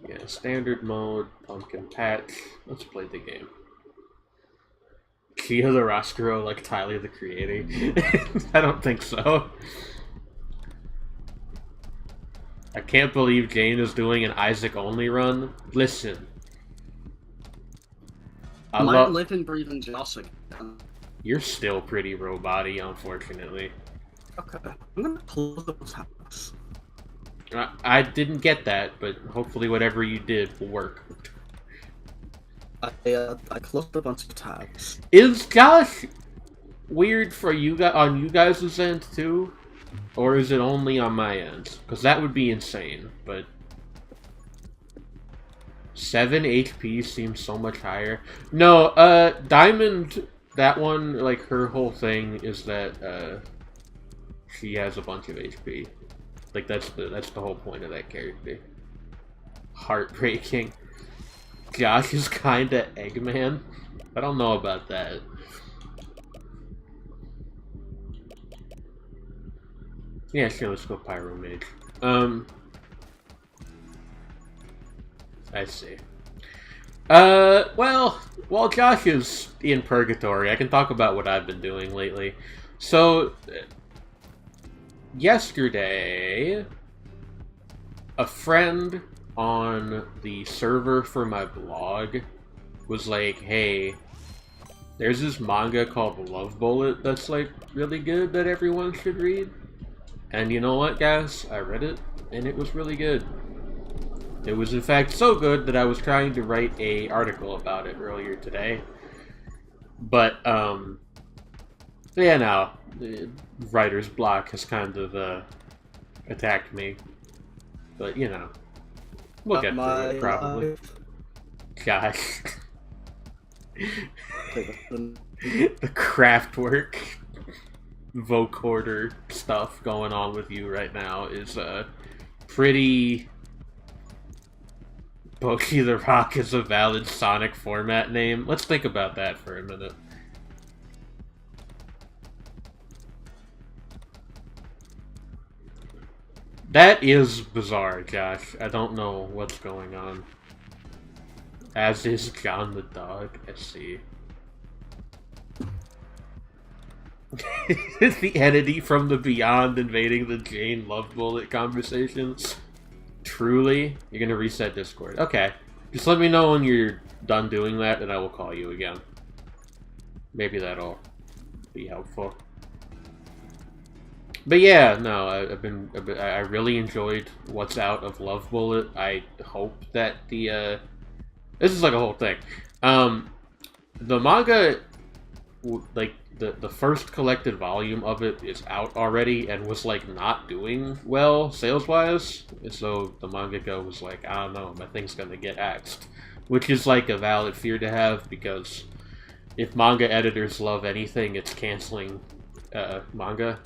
Speaker 2: Yeah, standard mode, pumpkin patch. Let's play the game. Chia Roscurro, like Tyler the Creator? I don't think so. I can't believe Jane is doing an Isaac only run. Listen.
Speaker 1: I live and breathe in Jurassic.
Speaker 2: You're still pretty robot-y, unfortunately.
Speaker 1: Okay. I'm gonna close those tabs.
Speaker 2: I didn't get that, but hopefully whatever you did will work.
Speaker 1: I closed a bunch of tabs.
Speaker 2: Is Josh weird for you guys on you guys' end too? Or is it only on my end? Because that would be insane, but 7 HP seems so much higher. No, Diamond, that one, like, her whole thing is that, she has a bunch of HP. Like, that's the whole point of that character. Heartbreaking. Josh is kinda Eggman. I don't know about that. Yeah, sure, let's go Pyro Mage. I see. Well, while Josh is in purgatory, I can talk about what I've been doing lately. So, yesterday, a friend on the server for my blog was like, hey, there's this manga called Love Bullet that's, like, really good that everyone should read. And you know what, guys? I read it, and it was really good. It was, in fact, so good that I was trying to write an article about it earlier today. But, yeah, no. The writer's block has kind of, attacked me. But, you know. We'll get through it, probably. Gosh. The craftwork vocoder stuff going on with you right now is pretty. Pokey the Rock is a valid Sonic format name. Let's think about that for a minute. That is bizarre, Josh. I don't know what's going on. As is John the dog. I see. The entity from the beyond invading the Jane Love Bullet conversations. Truly? You're gonna reset Discord. Okay. Just let me know when you're done doing that, and I will call you again. Maybe that'll be helpful. But yeah, no, I really enjoyed what's out of Love Bullet. I hope that the, this is like a whole thing. The manga, like, the first collected volume of it is out already and was, like, not doing well sales-wise. So the mangaka was like, I don't know, my thing's gonna get axed. Which is, like, a valid fear to have, because if manga editors love anything, it's canceling manga.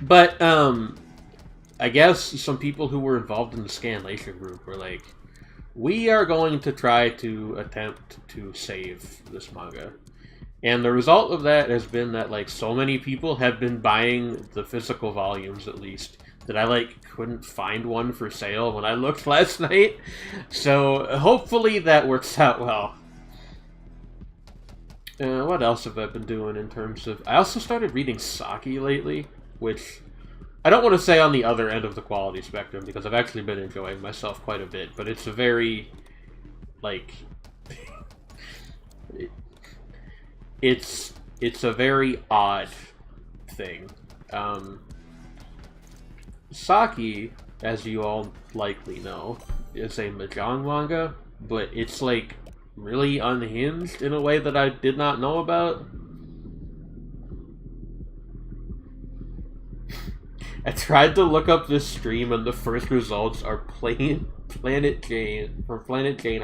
Speaker 2: But, I guess some people who were involved in the Scanlation group were like, we are going to try to attempt to save this manga. And the result of that has been that, like, so many people have been buying the physical volumes, at least, that I, like, couldn't find one for sale when I looked last night. So, hopefully that works out well. What else have I been doing in terms of... I also started reading Saki lately, which I don't want to say on the other end of the quality spectrum, because I've actually been enjoying myself quite a bit, but it's a very, like... It's a very odd thing. Saki, as you all likely know, is a mahjong manga, but it's, like, really unhinged in a way that I did not know about. I tried to look up this stream, and the first results are Planet Jane are Plain Jane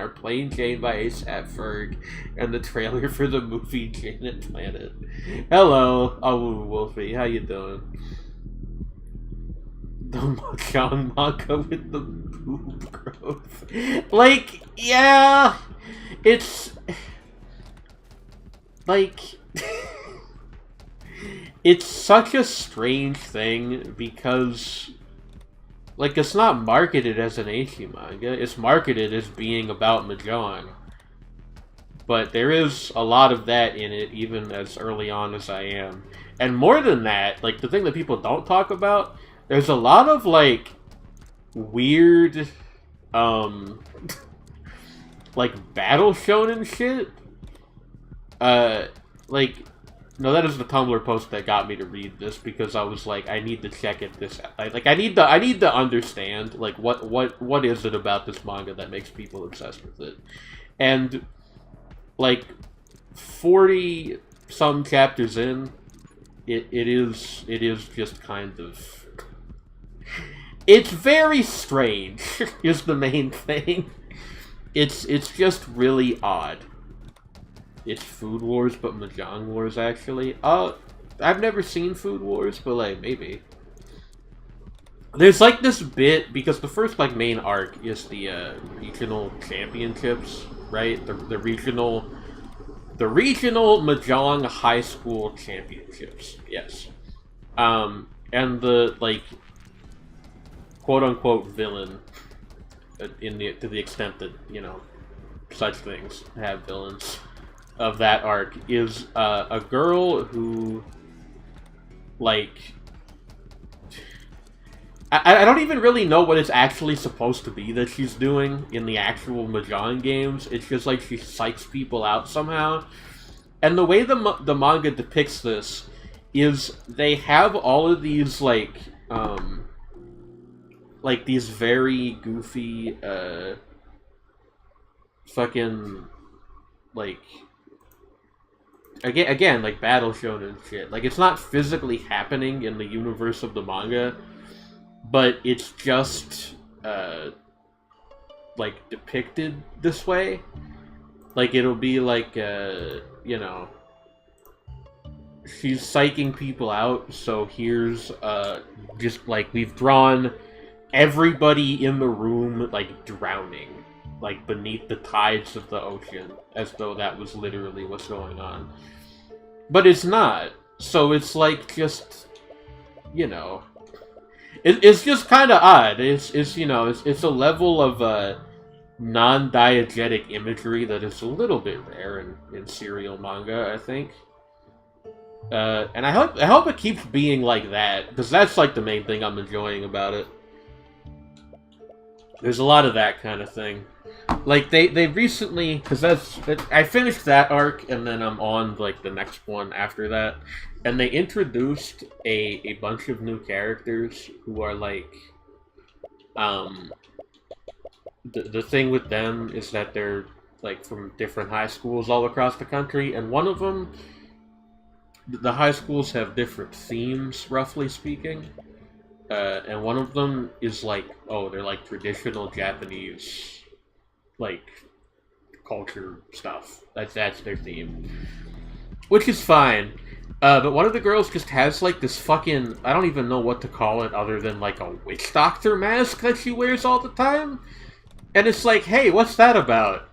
Speaker 2: by A$AP Ferg, and the trailer for the movie Jane and Planet. Hello, Awu Wolfie, how you doing? The Mahjong manga with the boob growth. Like, yeah, it's like it's such a strange thing because like it's not marketed as an ecchi manga, it's marketed as being about Mahjong. But there is a lot of that in it, even as early on as I am. And more than that, like the thing that people don't talk about, there's a lot of like weird like battle shonen shit. Like no, that is the Tumblr post that got me to read this because I was like, I need to check it this like I need to understand like what is it about this manga that makes people obsessed with it. And like 40 some chapters in, it is just kind of, it's very strange is the main thing. It's just really odd. It's Food Wars, but Mahjong Wars, actually. I've never seen Food Wars, but, like, maybe. There's, like, this bit, because the first, like, main arc is the, regional championships, right? The regional Mahjong high school championships, yes. And the, like, quote-unquote villain, to the extent that, you know, such things have villains, of that arc is a girl who, like, I don't even really know what it's actually supposed to be that she's doing in the actual Mahjong games. It's just like she psychs people out somehow. And the way the manga depicts this is they have all of these, like these very goofy, fucking, like, again, like, battle shonen shit. Like, it's not physically happening in the universe of the manga, but it's just, like, depicted this way. Like, it'll be like, you know, she's psyching people out, so here's, just, like, we've drawn everybody in the room, like, drowning, like, beneath the tides of the ocean, as though that was literally what's going on. But it's not. So it's, like, just, you know, it's just kind of odd. It's you know, it's a level of, non-diegetic imagery that is a little bit rare in serial manga, I think. And I hope it keeps being like that, because that's, like, the main thing I'm enjoying about it. There's a lot of that kind of thing. Like, they recently, because I finished that arc, and then I'm on, like, the next one after that, and they introduced a bunch of new characters who are, like, the thing with them is that they're, like, from different high schools all across the country, and one of them, the high schools have different themes, roughly speaking. And one of them is like, oh, they're like traditional Japanese, like, culture stuff. That's their theme. Which is fine. But one of the girls just has like this fucking, I don't even know what to call it other than like a witch doctor mask that she wears all the time. And it's like, hey, what's that about?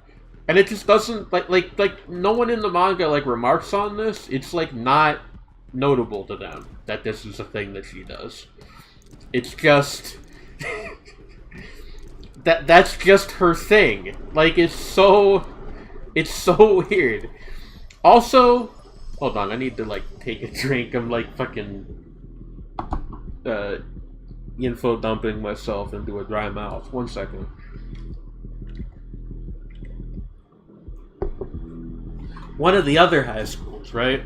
Speaker 2: And it just doesn't, like no one in the manga, like, remarks on this. It's, like, not notable to them that this is a thing that she does. It's just... that's just her thing. Like, it's so weird. Also, hold on, I need to, like, take a drink. I'm, like, fucking, info dumping myself into a dry mouth. 1 second. One of the other high schools, right?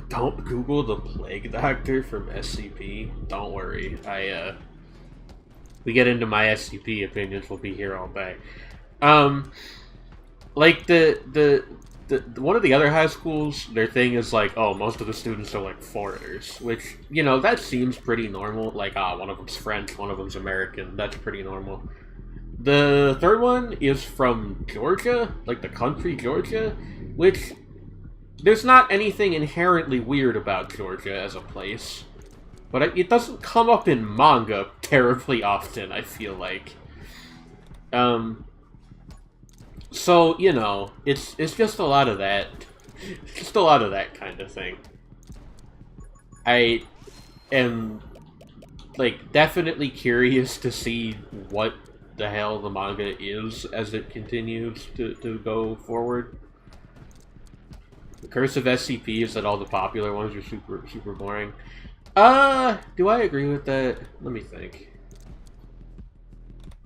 Speaker 2: Don't Google the plague doctor from SCP. Don't worry. We get into my SCP opinions, we'll be here all day. Like, the one of the other high schools, their thing is like, oh, most of the students are like foreigners, which, you know, that seems pretty normal. Like, one of them's French, one of them's American. That's pretty normal. The third one is from Georgia, like the country Georgia, which there's not anything inherently weird about Georgia as a place, but it doesn't come up in manga terribly often, I feel like. So, you know, it's just a lot of that. Just a lot of that kind of thing. I am, like, definitely curious to see what the hell the manga is as it continues to go forward. The curse of SCP is that all the popular ones are super boring. Do I agree with that? Let me think.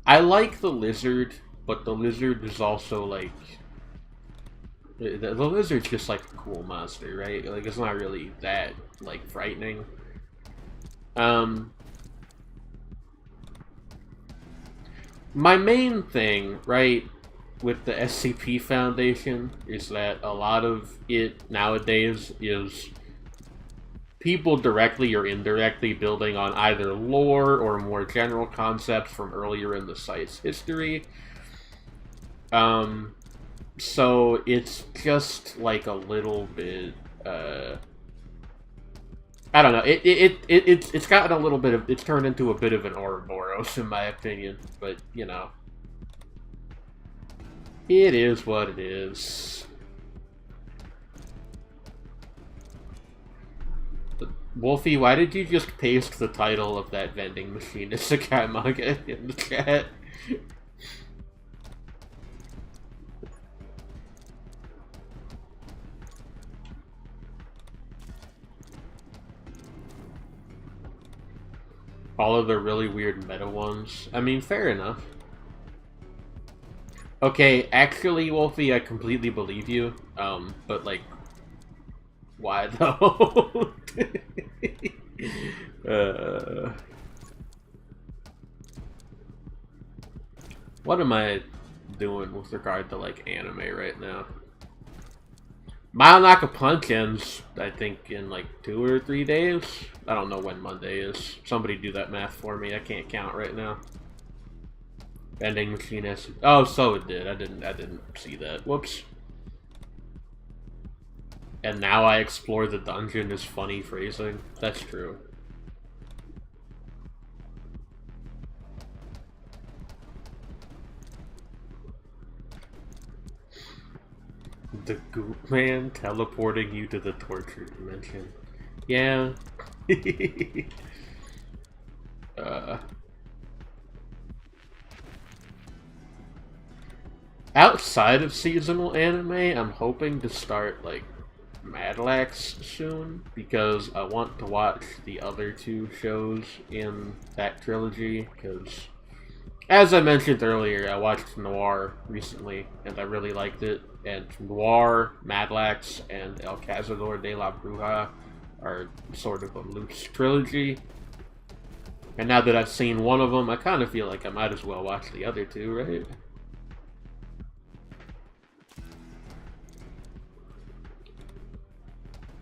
Speaker 2: I like the lizard, but the lizard is also, like... The lizard's just, like, a cool monster, right? Like, it's not really that, like, frightening. My main thing, right, with the SCP Foundation is that a lot of it nowadays is people directly or indirectly building on either lore or more general concepts from earlier in the site's history. So it's just like a little bit, I don't know. It's gotten a little bit of, it's turned into a bit of an Ouroboros in my opinion, but you know, it is what it is. Wolfie, why did you just paste the title of that vending machine Isekai manga in the chat? All of the really weird meta ones. I mean, fair enough. Okay, actually, Wolfie, I completely believe you. But like, why though? What am I doing with regard to like anime right now? Mile Knock a Punch ends, I think, in like 2 or 3 days. I don't know when Monday is. Somebody do that math for me. I can't count right now. Vending machine S. Oh, so it did. I didn't see that. Whoops. And now I explore the dungeon is funny phrasing. That's true. The Goop Man teleporting you to the torture dimension. Yeah. Outside of seasonal anime, I'm hoping to start, like, Madlax soon, because I want to watch the other 2 shows in that trilogy, because, as I mentioned earlier, I watched Noir recently, and I really liked it, and Noir, Madlax, and El Cazador de la Bruja are sort of a loose trilogy, and now that I've seen one of them, I kind of feel like I might as well watch the other 2, right?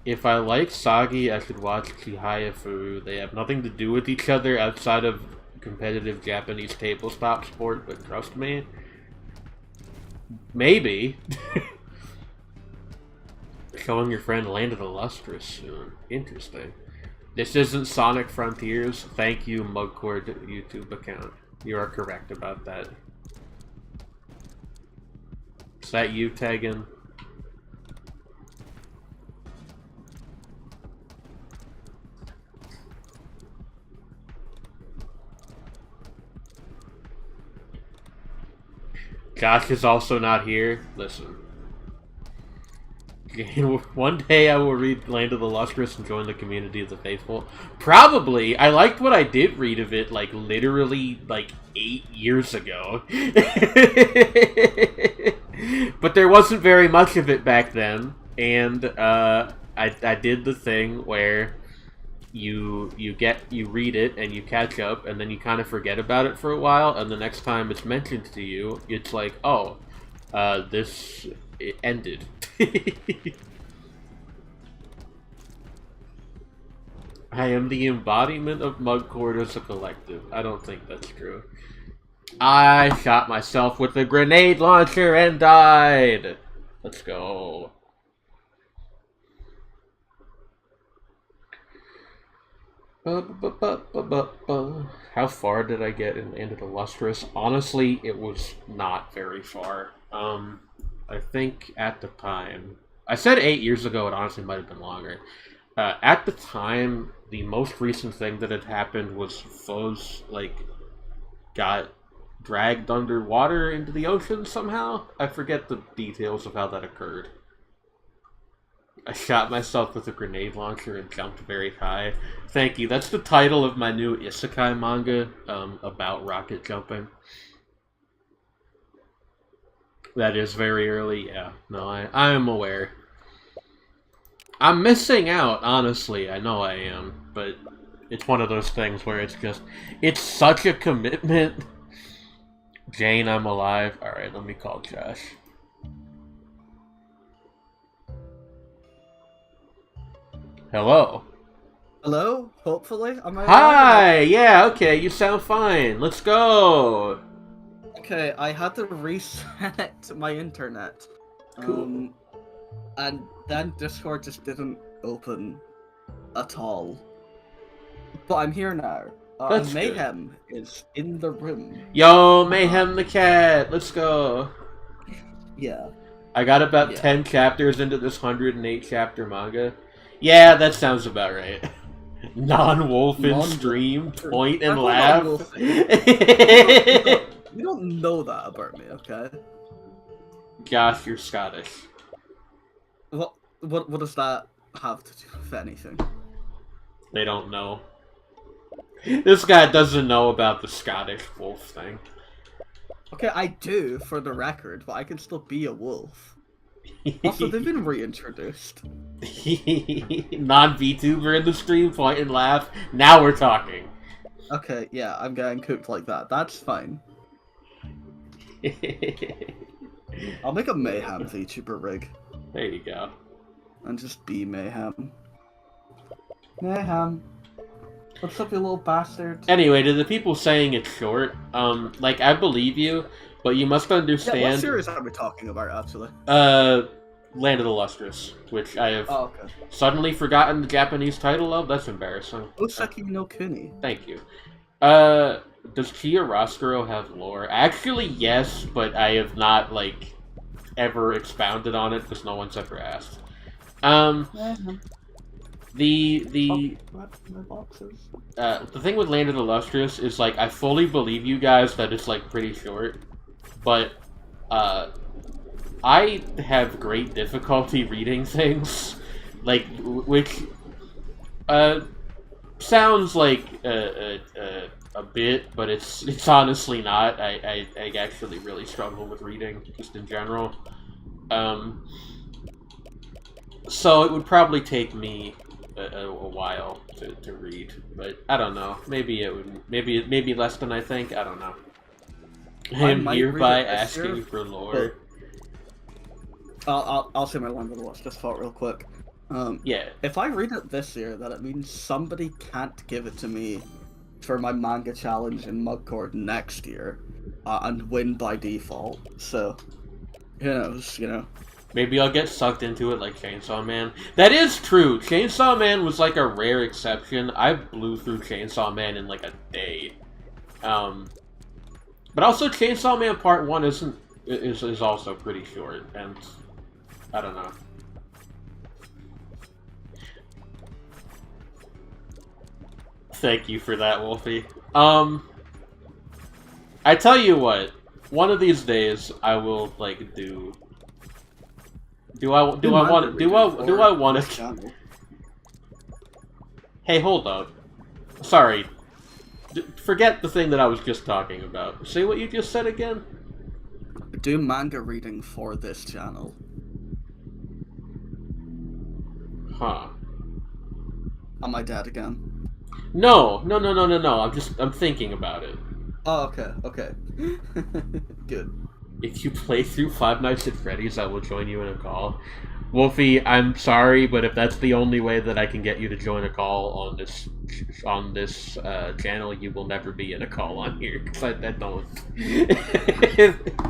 Speaker 2: If I like Sagi, I should watch Chihaya Furu. They have nothing to do with each other outside of competitive Japanese tabletop sport, but trust me, maybe. Showing your friend Land of the Lustrous soon. Interesting. This isn't Sonic Frontiers. Thank you, Mugcord YouTube account. You are correct about that. Is that you, Tegan? Josh is also not here. Listen. One day I will read Land of the Lustrous and join the community of the faithful. Probably. I liked what I did read of it, like, literally, like, 8 years ago. But there wasn't very much of it back then. And, I did the thing where you read it and you catch up and then you kind of forget about it for a while, and the next time it's mentioned to you, it's like, oh, it ended. I am the embodiment of Mugcord as a collective. I don't think that's true. I shot myself with a grenade launcher and died. Let's go. How far did I get in Land of the Lustrous? Honestly, it was not very far. I think at the time, I said 8 years ago. It honestly might have been longer. At the time, the most recent thing that had happened was foes got dragged underwater into the ocean somehow. I forget the details of how that occurred. I shot myself with a grenade launcher and jumped very high. Thank you. That's the title of my new isekai manga about rocket jumping. That is very early. Yeah, no, I am aware. I'm missing out, honestly. I know I am, but it's one of those things where it's such a commitment. Jane, I'm alive. Alright, let me call Josh. Hello.
Speaker 1: Hello? Hopefully? Am I
Speaker 2: Hi! Yeah, okay, you sound fine. Let's go!
Speaker 1: Okay, I had to reset my internet.
Speaker 2: Cool.
Speaker 1: And then Discord just didn't open at all. But I'm here now.
Speaker 2: That's
Speaker 1: Mayhem is in the room.
Speaker 2: Yo, Mayhem the cat! Let's go!
Speaker 1: Yeah.
Speaker 2: I got about 10 chapters into this 108 chapter manga. Yeah, that sounds about right. Non-wolf in stream, point and laugh.
Speaker 1: You don't know that about me, okay?
Speaker 2: Gosh, you're Scottish.
Speaker 1: What does that have to do with anything?
Speaker 2: They don't know. This guy doesn't know about the Scottish wolf thing.
Speaker 1: Okay, I do, for the record, but I can still be a wolf. Also, they've been reintroduced.
Speaker 2: Non-VTuber in the stream, point and laugh. Now we're talking.
Speaker 1: Okay, yeah, I'm getting cooked like that. That's fine. I'll make a Mayhem VTuber rig.
Speaker 2: There you go.
Speaker 1: And just be Mayhem. Mayhem. What's up, you little bastard?
Speaker 2: Anyway, to the people saying it's short, I believe you, but you must understand...
Speaker 1: Yeah, what series are we talking about, actually?
Speaker 2: Land of the Lustrous, which I have
Speaker 1: okay.
Speaker 2: suddenly forgotten the Japanese title of. That's embarrassing.
Speaker 1: Oseki no Kuni.
Speaker 2: Thank you. Does Chia Roscurro have lore? Actually, yes, but I have not, ever expounded on it because no one's ever asked. The thing with Land of the Lustrous is, I fully believe you guys that it's, pretty short, but, I have great difficulty reading things, which, sounds like a bit, but it's honestly not. I actually really struggle with reading, just in general. So it would probably take me a while to read, but I don't know. Maybe it would. Maybe less than I think. I don't know. I'm hereby asking for lore.
Speaker 1: I'll say my Land of the Lustrous thought real quick.
Speaker 2: Yeah.
Speaker 1: If I read it this year, then it means somebody can't give it to me for my manga challenge in Mugcord next year, and win by default. So, who knows, you know.
Speaker 2: Maybe I'll get sucked into it like Chainsaw Man. That is true. Chainsaw Man was a rare exception. I blew through Chainsaw Man in a day. But also Chainsaw Man Part 1 is also pretty short, and I don't know. Thank you for that, Wolfie. I tell you what, one of these days I will do I want to? Hey, hold up. Sorry. Forget the thing that I was just talking about. Say what you just said again.
Speaker 1: Do manga reading for this channel.
Speaker 2: Huh.
Speaker 1: Am I dead again?
Speaker 2: No. I'm thinking about it.
Speaker 1: Oh, okay. Good.
Speaker 2: If you play through Five Nights at Freddy's, I will join you in a call. Wolfie, I'm sorry, but if that's the only way that I can get you to join a call on this channel, you will never be in a call on here, because I don't.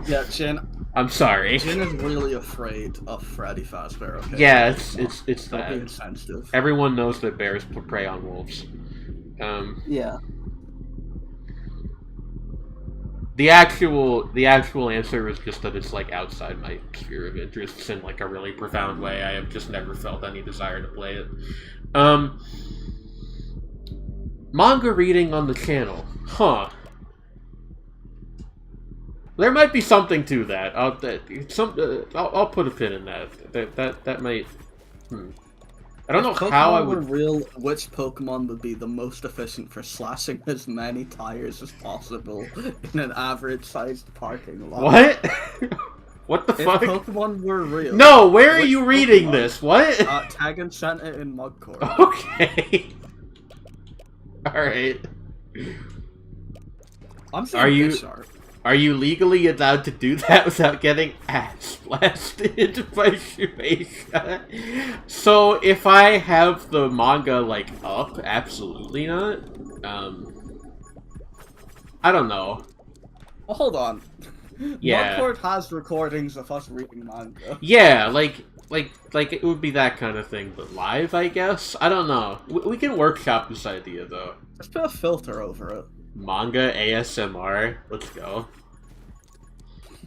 Speaker 1: Yeah, Jin.
Speaker 2: I'm sorry.
Speaker 1: Jin is really afraid of Freddy Fazbear, okay?
Speaker 2: Yeah, it's
Speaker 1: Don't
Speaker 2: that.
Speaker 1: be insensitive.
Speaker 2: Everyone knows that bears prey on wolves.
Speaker 1: Yeah.
Speaker 2: The actual answer is just that it's like outside my sphere of interests in like a really profound way. I have just never felt any desire to play it. Manga reading on the channel, huh? There might be something to that. I'll put a pin in that. That might. I don't know how I would.
Speaker 1: If Pokemon were real, which Pokemon would be the most efficient for slashing as many tires as possible in an average-sized parking lot?
Speaker 2: What? What the fuck?
Speaker 1: If Pokemon were real...
Speaker 2: No, where are you reading this? What?
Speaker 1: Taggin sent it in Mudcore.
Speaker 2: Okay. Alright.
Speaker 1: I'm saying Bisharp.
Speaker 2: Are you legally allowed to do that without getting ass blasted by Shueisha? So, if I have the manga, like, up, absolutely not. I don't know.
Speaker 1: Well, hold on.
Speaker 2: Yeah.
Speaker 1: Mudcore has recordings of us reading manga.
Speaker 2: Yeah, like it would be that kind of thing, but live, I guess? I don't know. We can workshop this idea, though.
Speaker 1: Let's put a filter over it.
Speaker 2: Manga ASMR. Let's go.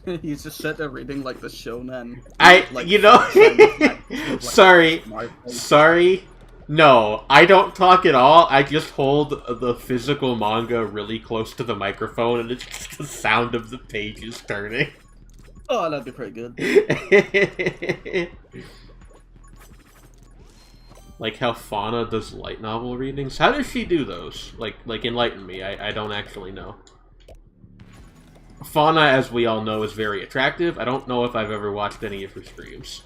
Speaker 1: You just sit there reading like the shonen.
Speaker 2: Sorry. No, I don't talk at all. I just hold the physical manga really close to the microphone, and it's just the sound of the pages turning.
Speaker 1: Oh, that'd be pretty good.
Speaker 2: Like how Fauna does light novel readings. How does she do those? Like enlighten me. I don't actually know. Fauna, as we all know, is very attractive. I don't know if I've ever watched any of her streams.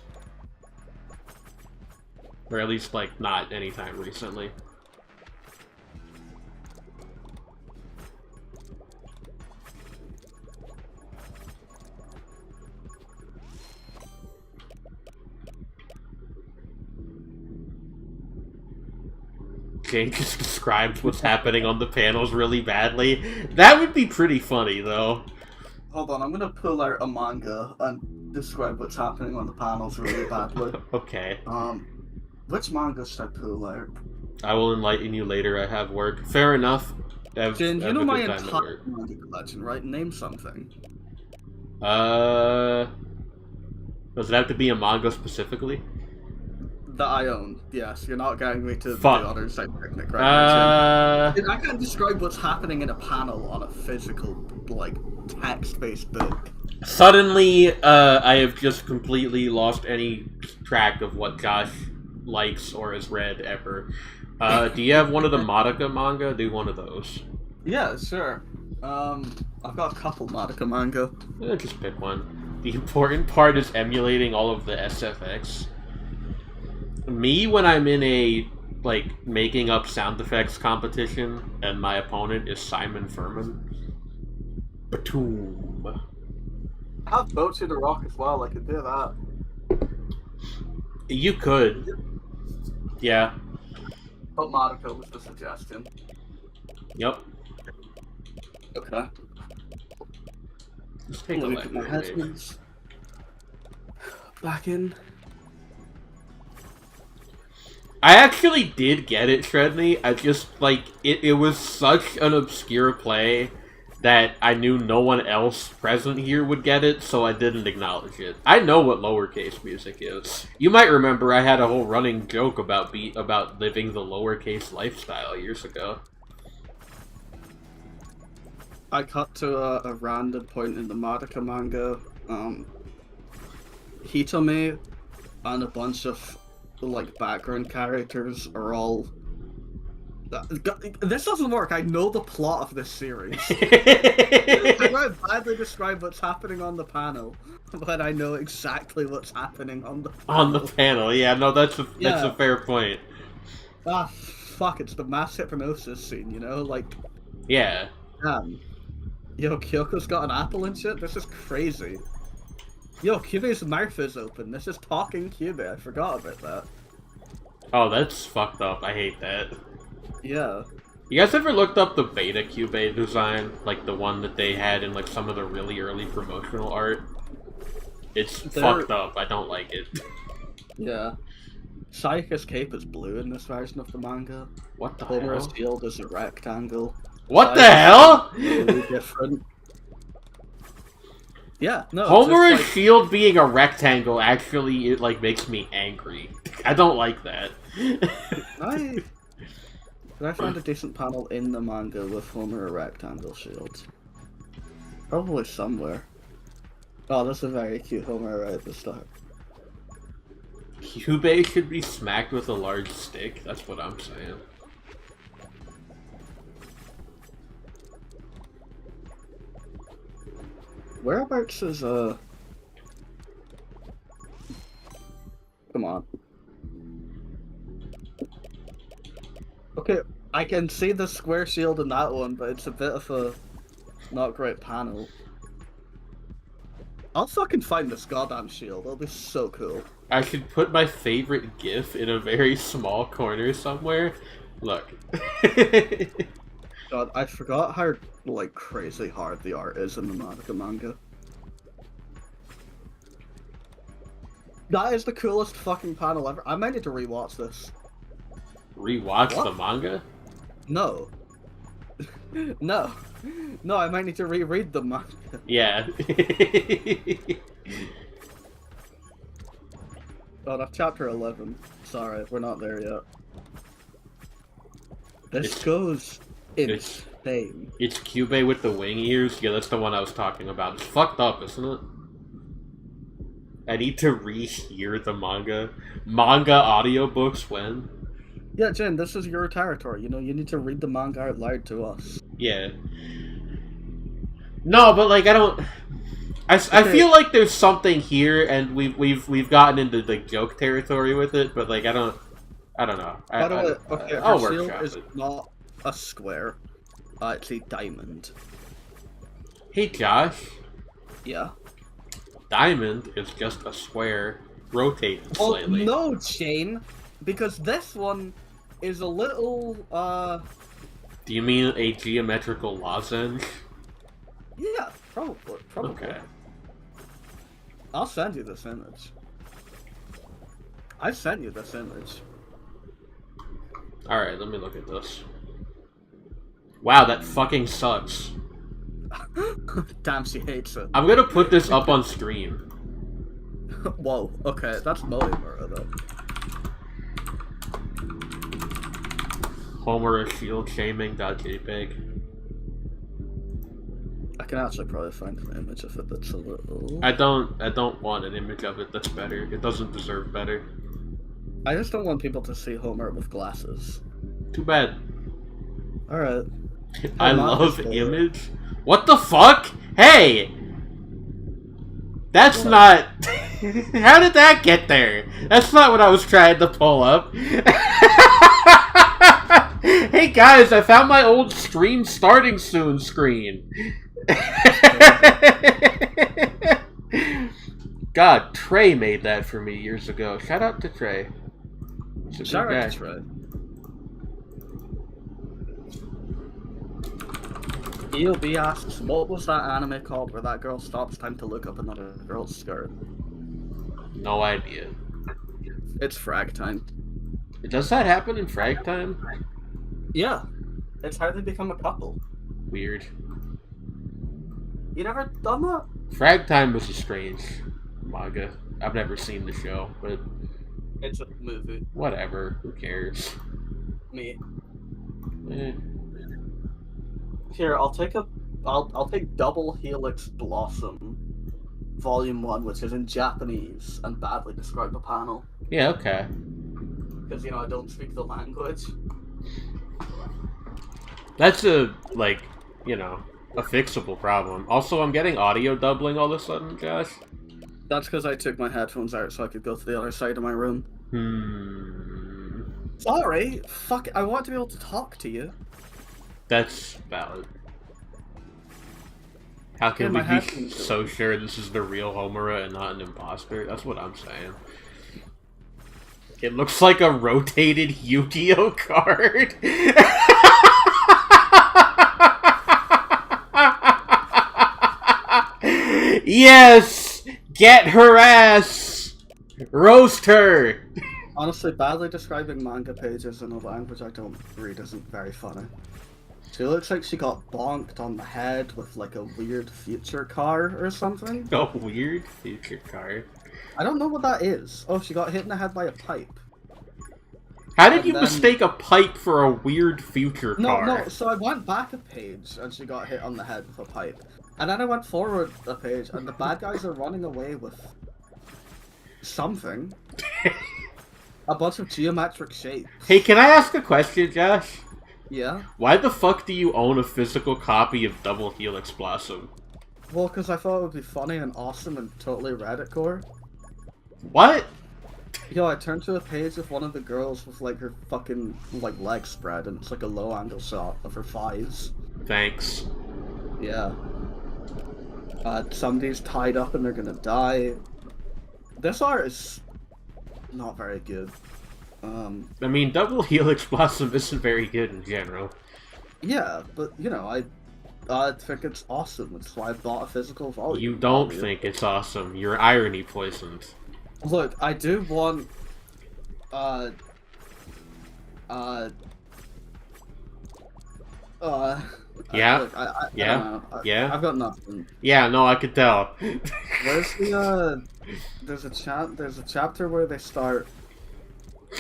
Speaker 2: Or at least, like, not anytime recently. Jane just describes what's happening on the panels really badly. That would be pretty funny, though.
Speaker 1: Hold on, I'm gonna pull out a manga and describe what's happening on the panels really badly.
Speaker 2: Okay.
Speaker 1: Which manga should I pull out?
Speaker 2: I will enlighten you later. I have work. Fair enough.
Speaker 1: Jane, you know my entire manga collection, right? Name something.
Speaker 2: Does it have to be a manga specifically?
Speaker 1: That I own, yes. You're not getting me to
Speaker 2: Fuck.
Speaker 1: the other side picnic right now. I can't describe what's happening in a panel on a physical, like, text-based book.
Speaker 2: Suddenly, I have just completely lost any track of what Josh likes or has read ever. Do you have one of the Madoka manga? Do one of those.
Speaker 1: Yeah, sure. I've got a couple Madoka manga.
Speaker 2: Just pick one. The important part is emulating all of the SFX. Me, when I'm in a, like, making up sound effects competition, and my opponent is Simon Furman. Batoom.
Speaker 1: I have Boat to the Rock as well, I could do that.
Speaker 2: You could. Yeah.
Speaker 1: But Madoka was the suggestion.
Speaker 2: Yep.
Speaker 1: Okay.
Speaker 2: Let's take a look at my
Speaker 1: headphones. Back in.
Speaker 2: I actually did get it, Shredney. I just, like, it was such an obscure play that I knew no one else present here would get it, so I didn't acknowledge it. I know what lowercase music is. You might remember I had a whole running joke about living the lowercase lifestyle years ago.
Speaker 1: I cut to a random point in the Madoka manga. Hitome and a bunch of, like, background characters are all... This doesn't work. I know the plot of this series. I might badly describe what's happening on the panel, but I know exactly what's happening on the panel.
Speaker 2: On the panel, yeah, no, that's a fair point.
Speaker 1: Ah, fuck, it's the mass hypnosis scene, you know? Like...
Speaker 2: Yeah.
Speaker 1: Yo, Kyoko's got an apple and shit? This is crazy. Yo, Kyube's mouth is open. This is talking Kyube. I forgot about that.
Speaker 2: Oh, that's fucked up. I hate that.
Speaker 1: Yeah.
Speaker 2: You guys ever looked up the beta Kyube design? Like the one that they had in like some of the really early promotional art? It's fucked up. I don't like it.
Speaker 1: Yeah. Sayaka's cape is blue in this version of the manga.
Speaker 2: What the
Speaker 1: Homer's
Speaker 2: hell?
Speaker 1: shield is a rectangle.
Speaker 2: What the
Speaker 1: Sayaka's
Speaker 2: hell?
Speaker 1: really different. Yeah, no.
Speaker 2: Homer's
Speaker 1: just, like,
Speaker 2: shield being a rectangle actually it like makes me angry. I don't like that.
Speaker 1: Did I find a decent panel in the manga with Homer a rectangle shield? Probably somewhere. Oh, that's a very cute Homer right at the start.
Speaker 2: Kyubey should be smacked with a large stick. That's what I'm saying.
Speaker 1: Whereabouts is Come on. Okay, I can see the square shield in that one, but it's a bit of a not great panel. I'll fucking find this goddamn shield. It'll be so cool.
Speaker 2: I should put my favorite GIF in a very small corner somewhere. Look.
Speaker 1: God, I forgot how like crazy hard the art is in the manga. That is the coolest fucking panel ever. I might need to rewatch this.
Speaker 2: Rewatch
Speaker 1: What?
Speaker 2: the manga?
Speaker 1: No. No. No, I might need to reread the manga.
Speaker 2: Yeah.
Speaker 1: Oh, that's chapter 11. Sorry, we're not there yet. This goes insane.
Speaker 2: It's Kyubey with the wing ears? Yeah, that's the one I was talking about. It's fucked up, isn't it? I need to rehear the manga. Manga audiobooks when?
Speaker 1: Yeah, Jin, this is your territory. You know, you need to read the manga out loud to us.
Speaker 2: Yeah. No, but like I don't. I feel like there's something here, and we've gotten into the joke territory with it, but like I don't know.
Speaker 1: By the way, okay,
Speaker 2: I'll
Speaker 1: her shield
Speaker 2: workshop
Speaker 1: is
Speaker 2: it.
Speaker 1: not a square. It's a diamond.
Speaker 2: Hey Josh,
Speaker 1: Yeah.
Speaker 2: diamond is just a square rotating
Speaker 1: Oh
Speaker 2: slightly.
Speaker 1: no, Shane, because this one is a little
Speaker 2: Do you mean a geometrical lozenge?
Speaker 1: Yeah, probably.
Speaker 2: Okay.
Speaker 1: I'll send you this image. I sent you this image.
Speaker 2: Alright, let me look at this. Wow, that fucking sucks.
Speaker 1: Damn, she hates it.
Speaker 2: I'm gonna put this up on stream.
Speaker 1: Whoa, okay, that's Moimura though.
Speaker 2: Homer is shield shaming.jpg.
Speaker 1: I can actually probably find an image of it that's a little...
Speaker 2: I don't want an image of it that's better. It doesn't deserve better.
Speaker 1: I just don't want people to see Homer with glasses.
Speaker 2: Too bad.
Speaker 1: Alright.
Speaker 2: I love image. What the fuck? Hey! That's not... How did that get there? That's not what I was trying to pull up. Hey guys, I found my old stream starting soon screen. God, Trey made that for me years ago. Shout out to Trey.
Speaker 1: Shout out to Trey. EOB asks, what was that anime called where that girl stops time to look up another girl's skirt?
Speaker 2: No idea.
Speaker 1: It's Frag Time.
Speaker 2: Does that happen in Frag Time?
Speaker 1: Yeah. It's how they become a couple.
Speaker 2: Weird.
Speaker 1: You never done that?
Speaker 2: Frag Time was a strange manga. I've never seen the show, but
Speaker 1: It's a movie.
Speaker 2: whatever. Who cares?
Speaker 1: Me.
Speaker 2: Eh.
Speaker 1: Here, I'll take Double Helix Blossom, Volume 1, which is in Japanese, and badly describe the panel.
Speaker 2: Yeah, okay.
Speaker 1: Because, you know, I don't speak the language.
Speaker 2: That's a, like, you know, a fixable problem. Also, I'm getting audio doubling all of a sudden, Josh.
Speaker 1: That's because I took my headphones out so I could go to the other side of my room. Sorry, fuck, I want to be able to talk to you.
Speaker 2: That's valid. How can
Speaker 1: Yeah,
Speaker 2: we
Speaker 1: my
Speaker 2: be
Speaker 1: headphones
Speaker 2: so sure this is the real Homura and not an imposter? That's what I'm saying. It looks like a rotated Yu-Gi-Oh card. Yes! Get her ass! Roast her!
Speaker 1: Honestly, badly describing manga pages in a language I don't read isn't very funny. She looks like she got bonked on the head with like a weird future car or something.
Speaker 2: A weird future car.
Speaker 1: I don't know what that is. Oh, she got hit in the head by a pipe.
Speaker 2: How did you mistake a pipe for a weird future car?
Speaker 1: No, so I went back a page and she got hit on the head with a pipe. And then I went forward a page and the bad guys are running away with something. A bunch of geometric shapes.
Speaker 2: Hey, can I ask a question, Josh?
Speaker 1: Yeah?
Speaker 2: Why the fuck do you own a physical copy of Double Helix Blossom?
Speaker 1: Well, because I thought it would be funny and awesome and totally Reddit core.
Speaker 2: What?
Speaker 1: Yo, I turned to a page of one of the girls with like her fucking like legs spread and it's like a low angle shot of her thighs.
Speaker 2: Thanks.
Speaker 1: Yeah. Somebody's tied up and they're gonna die. This art is not very good.
Speaker 2: I mean, Double Helix Blossom isn't very good in general.
Speaker 1: Yeah, but you know, I think it's awesome. That's why I bought a physical volume.
Speaker 2: You don't think it's awesome. You're irony poisoned.
Speaker 1: Look, I do want
Speaker 2: yeah,
Speaker 1: look, I
Speaker 2: yeah,
Speaker 1: don't know.
Speaker 2: yeah.
Speaker 1: I've got nothing.
Speaker 2: Yeah, no, I could tell.
Speaker 1: Where's the there's a chapter where they start.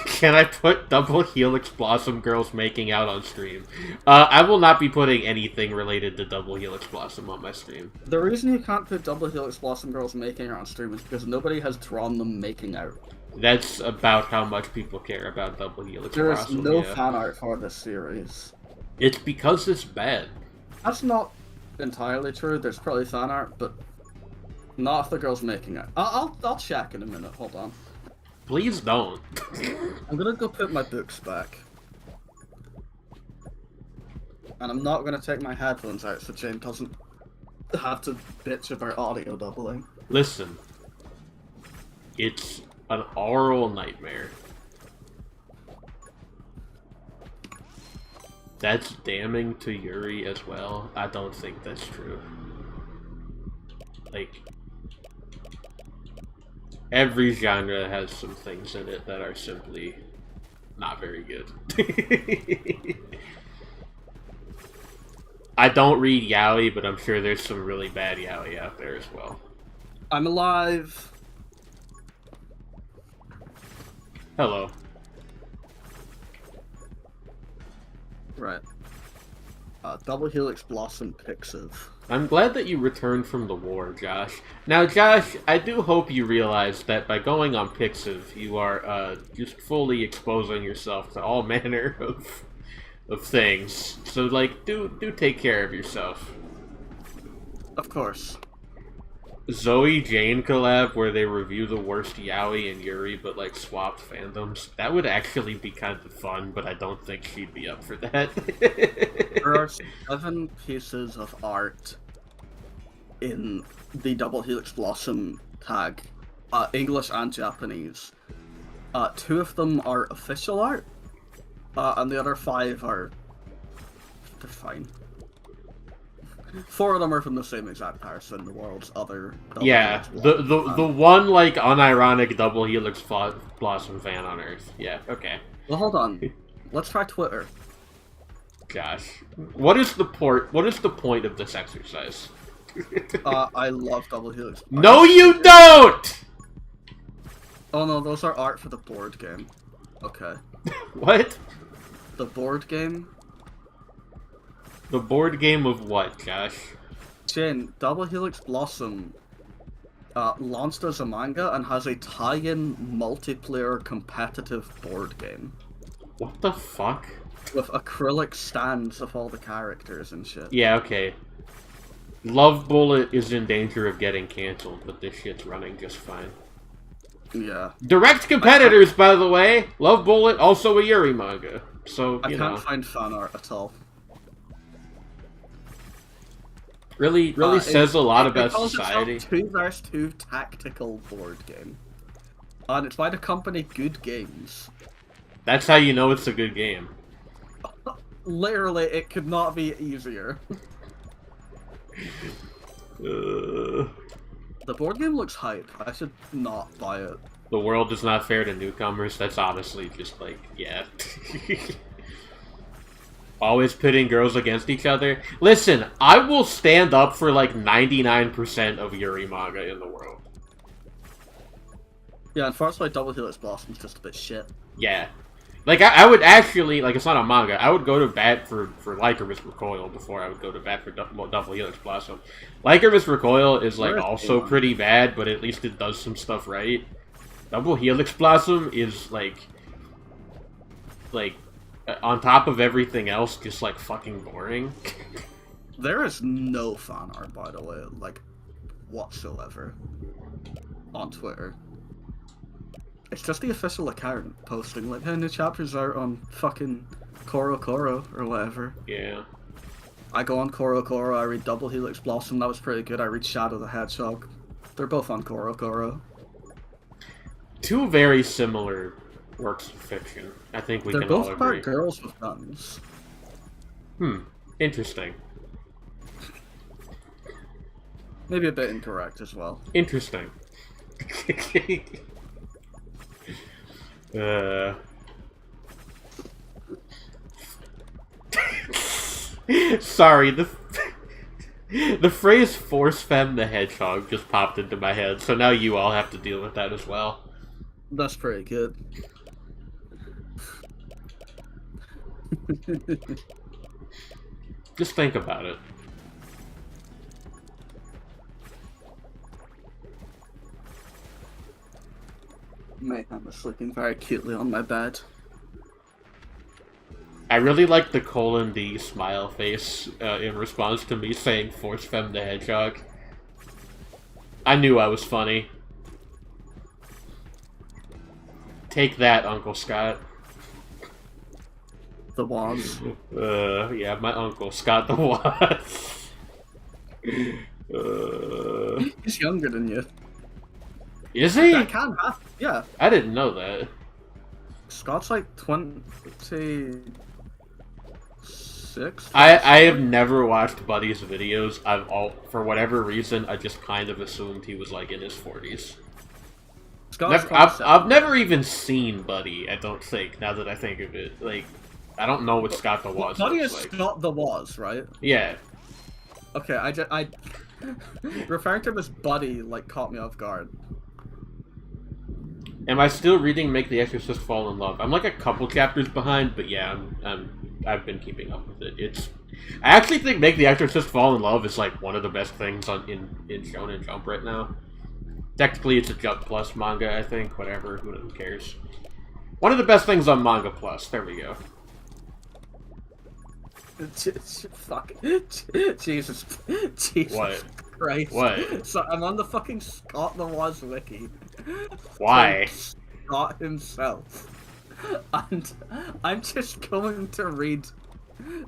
Speaker 2: Can I put Double Helix Blossom girls making out on stream? I will not be putting anything related to Double Helix Blossom on my stream.
Speaker 1: The reason you can't put Double Helix Blossom girls making out on stream is because nobody has drawn them making out.
Speaker 2: That's about how much people care about Double Helix Blossom.
Speaker 1: There is no fan art for this series.
Speaker 2: It's because it's bad.
Speaker 1: That's not entirely true. There's probably fan art, but not if the girl's making it. I'll check in a minute. Hold on.
Speaker 2: Please don't.
Speaker 1: I'm gonna go put my books back. And I'm not gonna take my headphones out so Jane doesn't have to bitch about audio doubling.
Speaker 2: Listen. It's an oral nightmare. That's damning to Yuri as well. I don't think that's true. Like, every genre has some things in it that are simply not very good. I don't read yaoi, but I'm sure there's some really bad yaoi out there as well.
Speaker 1: I'm alive.
Speaker 2: Hello.
Speaker 1: Right. Double Helix Blossom Pixiv.
Speaker 2: I'm glad that you returned from the war, Josh. Now, Josh, I do hope you realize that by going on Pixiv, you are just fully exposing yourself to all manner of things. So, like, do take care of yourself.
Speaker 1: Of course.
Speaker 2: Zoe Jane collab where they review the worst yaoi and Yuri, but like swapped fandoms. That would actually be kind of fun, but I don't think she'd be up for that.
Speaker 1: There are 7 pieces of art in the Double Helix Blossom tag, English and Japanese. 2 of them are official art, and the other 5 are... they're fine. 4 of them are from the same exact person, the world's other Double
Speaker 2: yeah,
Speaker 1: Helix
Speaker 2: the one like unironic Double Helix Blossom fan on Earth. Yeah, okay.
Speaker 1: Well, hold on. Let's try Twitter.
Speaker 2: Gosh, what is the point of this exercise?
Speaker 1: I love Double Helix.
Speaker 2: No, you don't.
Speaker 1: Oh no, those are art for the board game. Okay.
Speaker 2: What?
Speaker 1: The board game?
Speaker 2: The board game of what, Josh?
Speaker 1: Jane, Double Helix Blossom launched as a manga and has a tie-in multiplayer competitive board game.
Speaker 2: What the fuck?
Speaker 1: With acrylic stands of all the characters and shit.
Speaker 2: Yeah, okay. Love Bullet is in danger of getting cancelled, but this shit's running just fine.
Speaker 1: Yeah.
Speaker 2: Direct competitors, by the way! Love Bullet, also a Yuri manga. So,
Speaker 1: I
Speaker 2: you know.
Speaker 1: can't find fan art at all.
Speaker 2: Really says a lot about society.
Speaker 1: It's a 2 vs 2 tactical board game. And it's by the company Good Games.
Speaker 2: That's how you know it's a good game.
Speaker 1: Literally, it could not be easier. The board game looks hype. I should not buy it.
Speaker 2: The world is not fair to newcomers. That's honestly just like, yeah. Always pitting girls against each other. Listen, I will stand up for like 99% of Yuri manga in the world.
Speaker 1: Yeah, unfortunately, Double Helix Blossom's just a bit shit.
Speaker 2: Yeah. Like, I would actually, like, it's not a manga. I would go to bat for Lycurgus Recoil before I would go to bat for Double Helix Blossom. Lycurgus Recoil is, like, also pretty bad, but at least it does some stuff right. Double Helix Blossom is, like, on top of everything else, just, like, fucking boring.
Speaker 1: There is no fan art, by the way, like, whatsoever, on Twitter. It's just the official account posting, like, hey, new chapters out on fucking Koro Koro, or whatever.
Speaker 2: Yeah.
Speaker 1: I go on Koro Koro, I read Double Helix Blossom, that was pretty good, I read Shadow the Hedgehog. They're both on Koro Koro.
Speaker 2: Two very similar works of fiction. I think we can all agree.
Speaker 1: They're both about girls with guns.
Speaker 2: Interesting.
Speaker 1: Maybe a bit incorrect as well.
Speaker 2: Interesting. Sorry, the phrase "force femme the hedgehog" just popped into my head, so now you all have to deal with that as well.
Speaker 1: That's pretty good.
Speaker 2: Just think about it.
Speaker 1: Mayhem is sleeping very cutely on my bed.
Speaker 2: I really like the :D smile face in response to me saying "force femme the hedgehog." I knew I was funny. Take that, Uncle Scott.
Speaker 1: The Waz.
Speaker 2: Yeah, my uncle, Scott the Waz.
Speaker 1: He's younger than you.
Speaker 2: Is he?
Speaker 1: That can happen, yeah.
Speaker 2: I didn't know that.
Speaker 1: Scott's like 26?
Speaker 2: I have never watched Buddy's videos. For whatever reason, I just kind of assumed he was like in his 40s. I've never even seen Buddy, I don't think, now that I think of it. Like, I don't know what Scott the Waz
Speaker 1: Buddy
Speaker 2: looks
Speaker 1: is
Speaker 2: like.
Speaker 1: Scott the Waz, right?
Speaker 2: Yeah.
Speaker 1: Okay, I referring to him as Buddy, like, caught me off guard.
Speaker 2: Am I still reading Make the Exorcist Fall in Love? I'm like a couple chapters behind, but yeah, I've been keeping up with it. I actually think Make the Exorcist Fall in Love is like one of the best things in Shonen Jump right now. Technically, it's a Jump Plus manga, I think. Whatever, who cares? One of the best things on Manga Plus. There we go.
Speaker 1: Fuck. Jesus
Speaker 2: What?
Speaker 1: Christ.
Speaker 2: What?
Speaker 1: So I'm on the fucking Scott the Waz wiki.
Speaker 2: Why?
Speaker 1: Scott himself. And I'm just going to read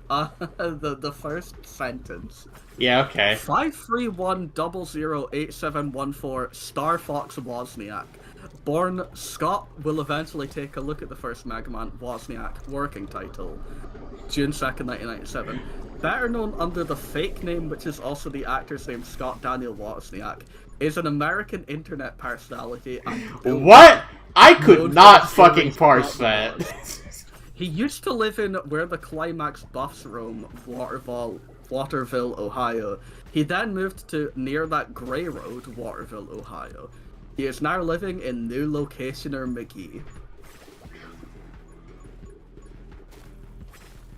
Speaker 1: the first sentence.
Speaker 2: Yeah, okay.
Speaker 1: 531008714 Star Fox Wozniak. Born Scott will eventually take a look at the first Mega Man Wozniak working title. June 2nd, 1997. Better known under the fake name, which is also the actor's name, Scott Daniel Wozniak, is an American internet personality.
Speaker 2: What? I could not fucking parse that.
Speaker 1: He used to live in where the Climax Buffs roam, Waterville, Ohio. He then moved to near that Grey Road, Waterville, Ohio. He is now living in New Locationer, McGee.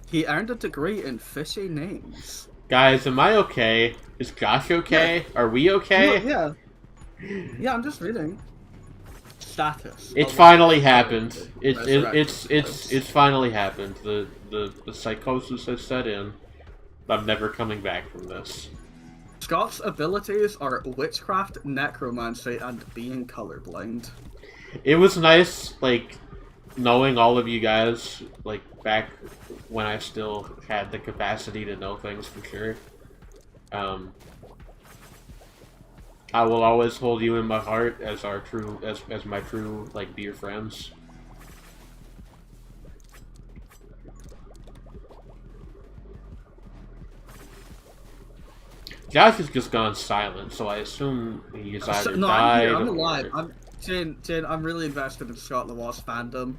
Speaker 1: He earned a degree in fishy names.
Speaker 2: Guys, am I okay? Is Josh okay? Yeah. Are we okay?
Speaker 1: No, yeah. Yeah, I'm just reading. Status.
Speaker 2: It's finally happened. It's finally happened. The psychosis has set in. I'm never coming back from this.
Speaker 1: Scott's abilities are witchcraft, necromancy, and being colorblind.
Speaker 2: It was nice, like, knowing all of you guys, like, back when I still had the capacity to know things for sure. I will always hold you in my heart as my true, like, dear friends. Josh has just gone silent, so I assume he's either died
Speaker 1: I'm alive.
Speaker 2: or...
Speaker 1: Jane, I'm really invested in Scott Law's fandom.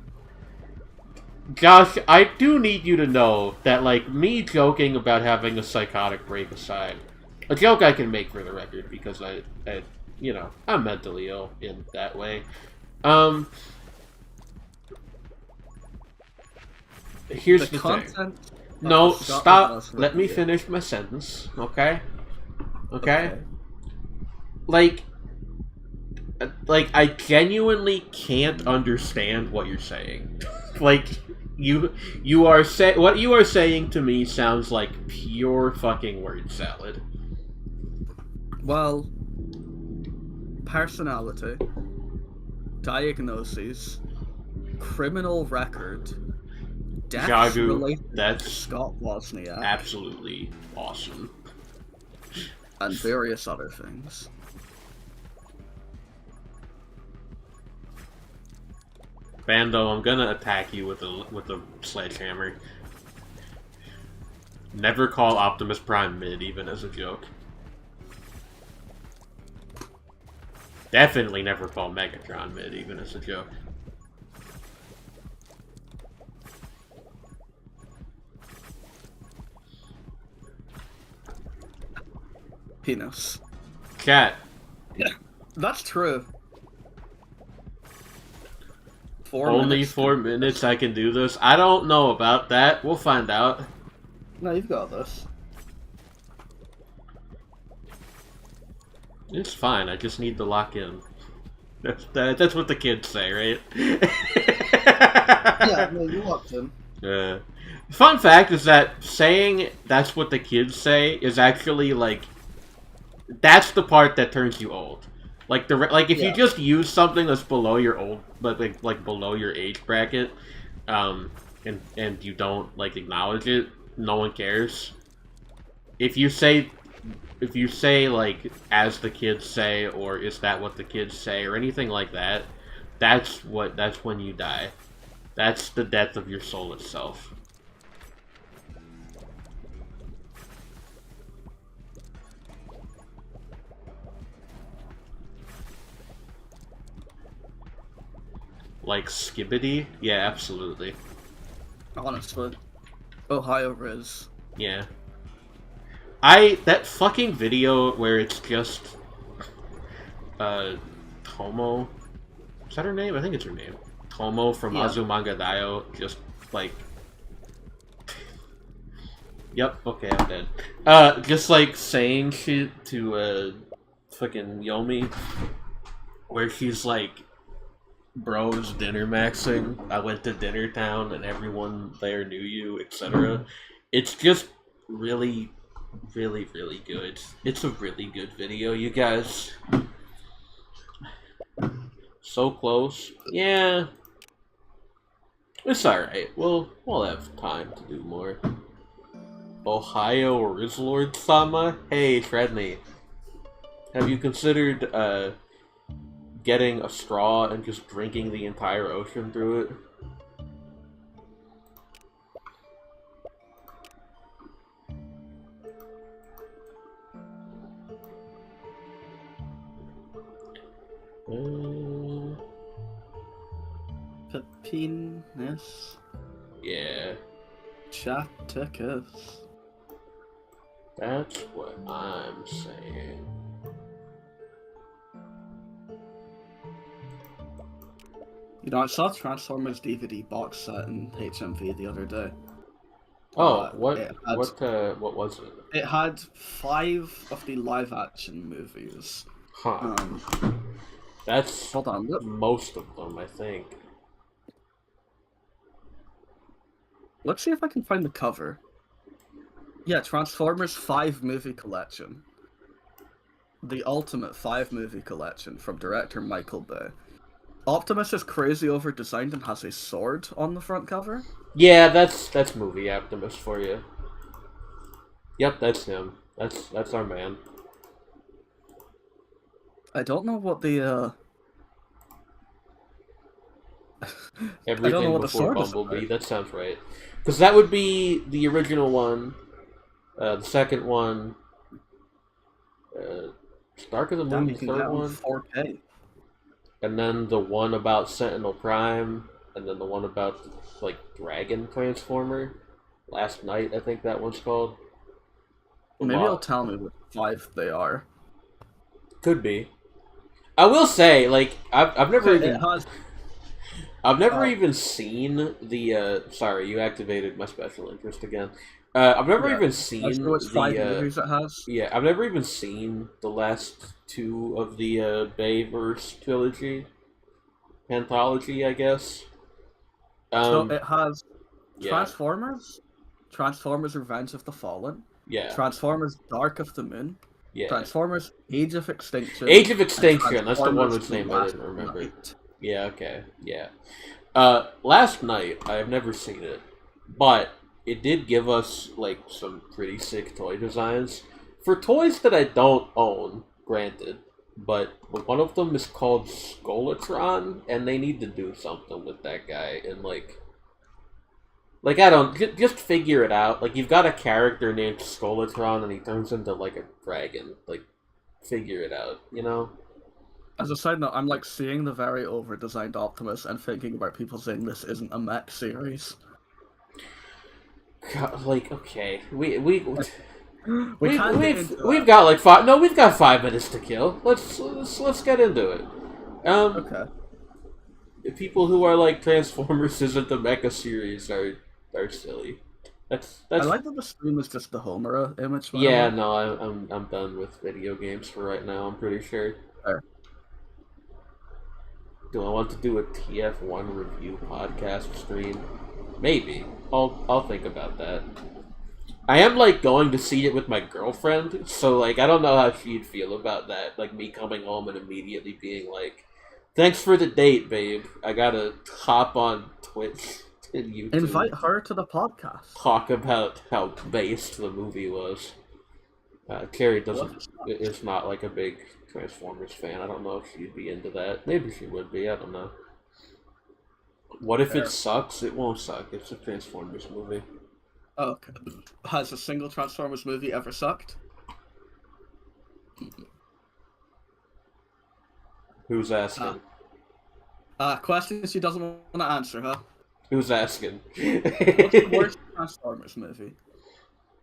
Speaker 2: Josh, I do need you to know that, like, me joking about having a psychotic break aside, a joke I can make for the record because you know, I'm mentally ill in that way. Here's the thing.
Speaker 1: content.
Speaker 2: No,
Speaker 1: Scott
Speaker 2: stop.
Speaker 1: Law's
Speaker 2: Let me
Speaker 1: review.
Speaker 2: finish my sentence, okay? Okay?
Speaker 1: Okay.
Speaker 2: Like, I genuinely can't understand what you're saying. Like, you are what you are saying to me sounds like pure fucking word salad.
Speaker 1: Well, personality, diagnoses, criminal record, deaths
Speaker 2: Jagu,
Speaker 1: related to
Speaker 2: that's
Speaker 1: Scott Wozniak,
Speaker 2: absolutely awesome.
Speaker 1: and various other things.
Speaker 2: Bando, I'm gonna attack you with a sledgehammer. Never call Optimus Prime mid, even as a joke. Definitely never call Megatron mid, even as a joke.
Speaker 1: Penis.
Speaker 2: Chat.
Speaker 1: Yeah, that's true.
Speaker 2: Only 4 minutes I can do this? I don't know about that. We'll find out.
Speaker 1: No, you've got this.
Speaker 2: It's fine, I just need to lock in. That's what the kids say, right?
Speaker 1: Yeah, no, you locked in.
Speaker 2: Fun fact is that saying that's what the kids say is actually, like, that's the part that turns you old. Like, if you just use something that's below your old, but like below your age bracket, and you don't, like, acknowledge it, no one cares. If you say, like, as the kids say, or is that what the kids say, or anything like that, that's when you die. That's the death of your soul itself. Like Skibbity? Yeah, absolutely.
Speaker 1: Honestly. Ohio Riz.
Speaker 2: Yeah. That fucking video where it's just, Tomo. Is that her name? I think it's her name. Tomo from Azumanga Daioh, just, like... Yep, okay, I'm dead. Just, like, saying shit to, fucking Yomi, where she's like, bros dinner maxing, I went to Dinner Town and everyone there knew you, etc. It's just really, really, really good. It's a really good video, you guys. So close. Yeah. It's alright. We'll have time to do more. Ohio Rizlord Sama? Hey, Fredney. Have you considered, getting a straw and just drinking the entire ocean through it?
Speaker 1: Penis.
Speaker 2: Yeah.
Speaker 1: Chaticus.
Speaker 2: That's what I'm saying.
Speaker 1: You know, I saw Transformers DVD box set in HMV the other day.
Speaker 2: Oh, what was it?
Speaker 1: It had 5 of the live-action movies.
Speaker 2: Huh. That's
Speaker 1: hold on, look.
Speaker 2: Most of them, I think.
Speaker 1: Let's see if I can find the cover. Yeah, Transformers 5 movie collection. The ultimate 5 movie collection from director Michael Bay. Optimus is crazy over designed and has a sword on the front cover.
Speaker 2: Yeah, that's movie Optimus for you. Yep, that's him. That's our man.
Speaker 1: I don't know what the
Speaker 2: Everything Before Bumblebee. That sounds right. Because that would be the original one. The second one. Dark of the Moon, the third one.
Speaker 1: 4K.
Speaker 2: and then the one about Sentinel Prime, and then the one about like Dragon Transformer. Last Night, I think that one's called.
Speaker 1: Maybe you'll tell me what 5 they are.
Speaker 2: Could be. I will say, like, I've never
Speaker 1: It
Speaker 2: even
Speaker 1: has.
Speaker 2: I've never even seen the. Sorry, you activated my special interest again. I've never even seen
Speaker 1: Which 5
Speaker 2: the.
Speaker 1: movies it has.
Speaker 2: Yeah, I've never even seen the last 2 of the Bayverse trilogy, anthology, I guess.
Speaker 1: So it has
Speaker 2: Yeah,
Speaker 1: Transformers, Transformers Revenge of the Fallen,
Speaker 2: yeah,
Speaker 1: Transformers Dark of the Moon,
Speaker 2: yeah.
Speaker 1: Transformers Age of Extinction,
Speaker 2: Age of
Speaker 1: and
Speaker 2: Extinction. That's the one
Speaker 1: Transformers
Speaker 2: whose
Speaker 1: The
Speaker 2: name I
Speaker 1: Last
Speaker 2: didn't remember.
Speaker 1: Night.
Speaker 2: Yeah, okay, yeah. Last Night, I have never seen it, but it did give us like some pretty sick toy designs for toys that I don't own. Granted, but one of them is called Skolatron, and they need to do something with that guy. And like I don't just figure it out. Like you've got a character named Skolatron, and he turns into like a dragon. Like figure it out, you know.
Speaker 1: As a side note, I'm like seeing the very over-designed Optimus and thinking about people saying this isn't a mech series.
Speaker 2: God, like okay,
Speaker 1: We
Speaker 2: we've
Speaker 1: can't get
Speaker 2: we've,
Speaker 1: into
Speaker 2: we've
Speaker 1: that.
Speaker 2: got like 5. No, we've got 5 minutes to kill. Let's get into it.
Speaker 1: Okay.
Speaker 2: The people who are like Transformers isn't the mecha series are silly. That's
Speaker 1: I like that the stream is just the Homura image. By the
Speaker 2: yeah.
Speaker 1: way.
Speaker 2: No, I'm done with video games for right now. I'm pretty sure.
Speaker 1: There.
Speaker 2: Do I want to do a TF1 review podcast stream? Maybe. I'll think about that. I am like going to see it with my girlfriend, so like I don't know how she'd feel about that. Like me coming home and immediately being like, "Thanks for the date, babe. I gotta hop on Twitch and YouTube."
Speaker 1: Invite her to the podcast.
Speaker 2: Talk about how based the movie was. Carrie is not like a big Transformers fan. I don't know if she'd be into that. Maybe she would be. I don't know. What if it sucks? It won't suck. It's a Transformers movie.
Speaker 1: Oh, okay. Has a single Transformers movie ever sucked?
Speaker 2: Who's asking?
Speaker 1: Questions she doesn't want to answer, huh?
Speaker 2: Who's asking?
Speaker 1: What's the worst Transformers movie?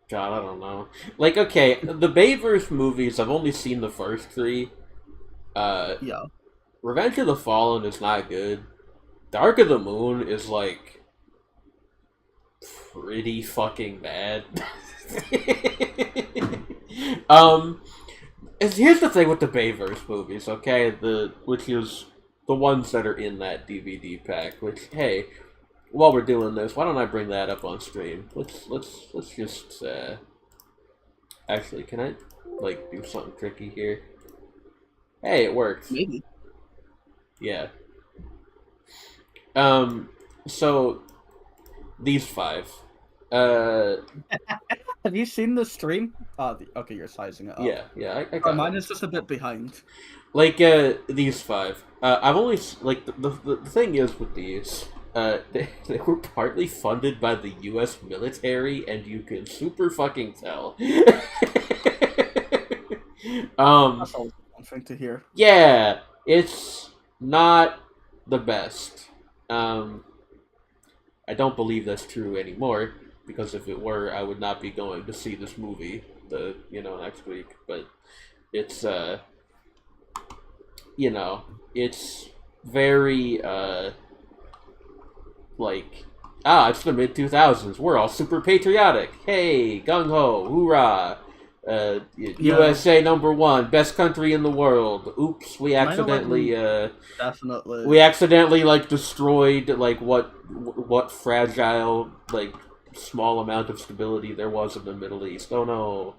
Speaker 2: God, I don't know. Like, okay, the Bayverse movies, I've only seen the first 3.
Speaker 1: Yeah.
Speaker 2: Revenge of the Fallen is not good. Dark of the Moon is, like, pretty fucking bad. Here's the thing with the Bayverse movies, okay? Which is the ones that are in that DVD pack, which, hey, while we're doing this, why don't I bring that up on stream? Let's just actually, can I like do something tricky here? Hey, it worked.
Speaker 1: Maybe.
Speaker 2: Yeah. So these 5.
Speaker 1: Have you seen the stream? Okay, you're sizing it up.
Speaker 2: Yeah, I got
Speaker 1: mine
Speaker 2: it.
Speaker 1: is just a bit behind.
Speaker 2: Like these 5. I've only like the thing is with these. They were partly funded by the U.S. military, and you can super fucking tell.
Speaker 1: That's all one thing to hear.
Speaker 2: Yeah, it's not the best. I don't believe that's true anymore, because if it were, I would not be going to see this movie next week. But it's it's very it's the mid-2000s. We're all super patriotic. Hey, gung-ho, hoorah. USA #1, best country in the world. Oops, we accidentally
Speaker 1: definitely
Speaker 2: we accidentally destroyed what fragile small amount of stability there was in the Middle East. Oh no.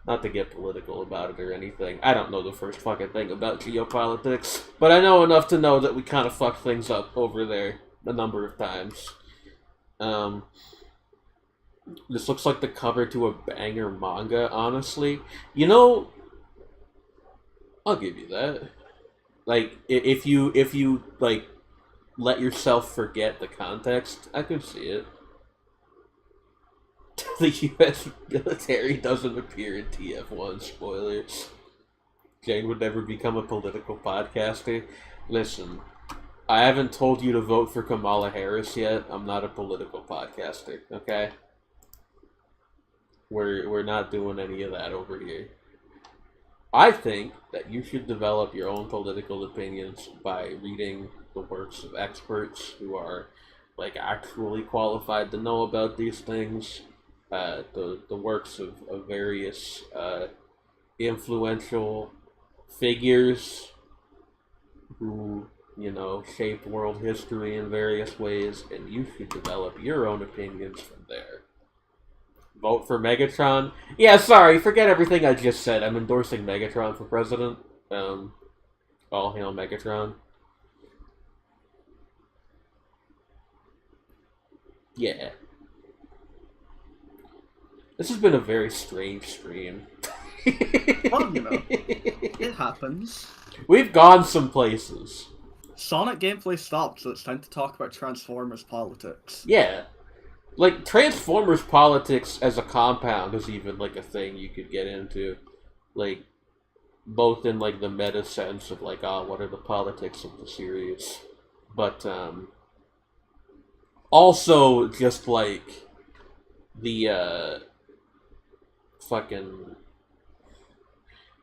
Speaker 2: Not to get political about it or anything. I don't know the first fucking thing about geopolitics, but I know enough to know that we kind of fucked things up over there a number of times. This looks like the cover to a banger manga, honestly. I'll give you that. If you let yourself forget the context, I could see it. The U.S. military doesn't appear in TF1, spoilers. Jane would never become a political podcaster. Listen, I haven't told you to vote for Kamala Harris yet. I'm not a political podcaster, okay? We're not doing any of that over here. I think that you should develop your own political opinions by reading the works of experts who are like actually qualified to know about these things. The works of various influential figures who, you know, shaped world history in various ways, and you should develop your own opinions from there. Vote for Megatron? Yeah, sorry, forget everything I just said. I'm endorsing Megatron for president. All hail Megatron. Yeah. This has been a very strange stream.
Speaker 1: Well, you know, it happens.
Speaker 2: We've gone some places.
Speaker 1: Sonic gameplay stopped, so it's time to talk about Transformers politics.
Speaker 2: Yeah. Like, Transformers politics as a compound is even, like, a thing you could get into. Like, both in, like, the meta sense of, like, what are the politics of the series? But, also just, like, the, fucking...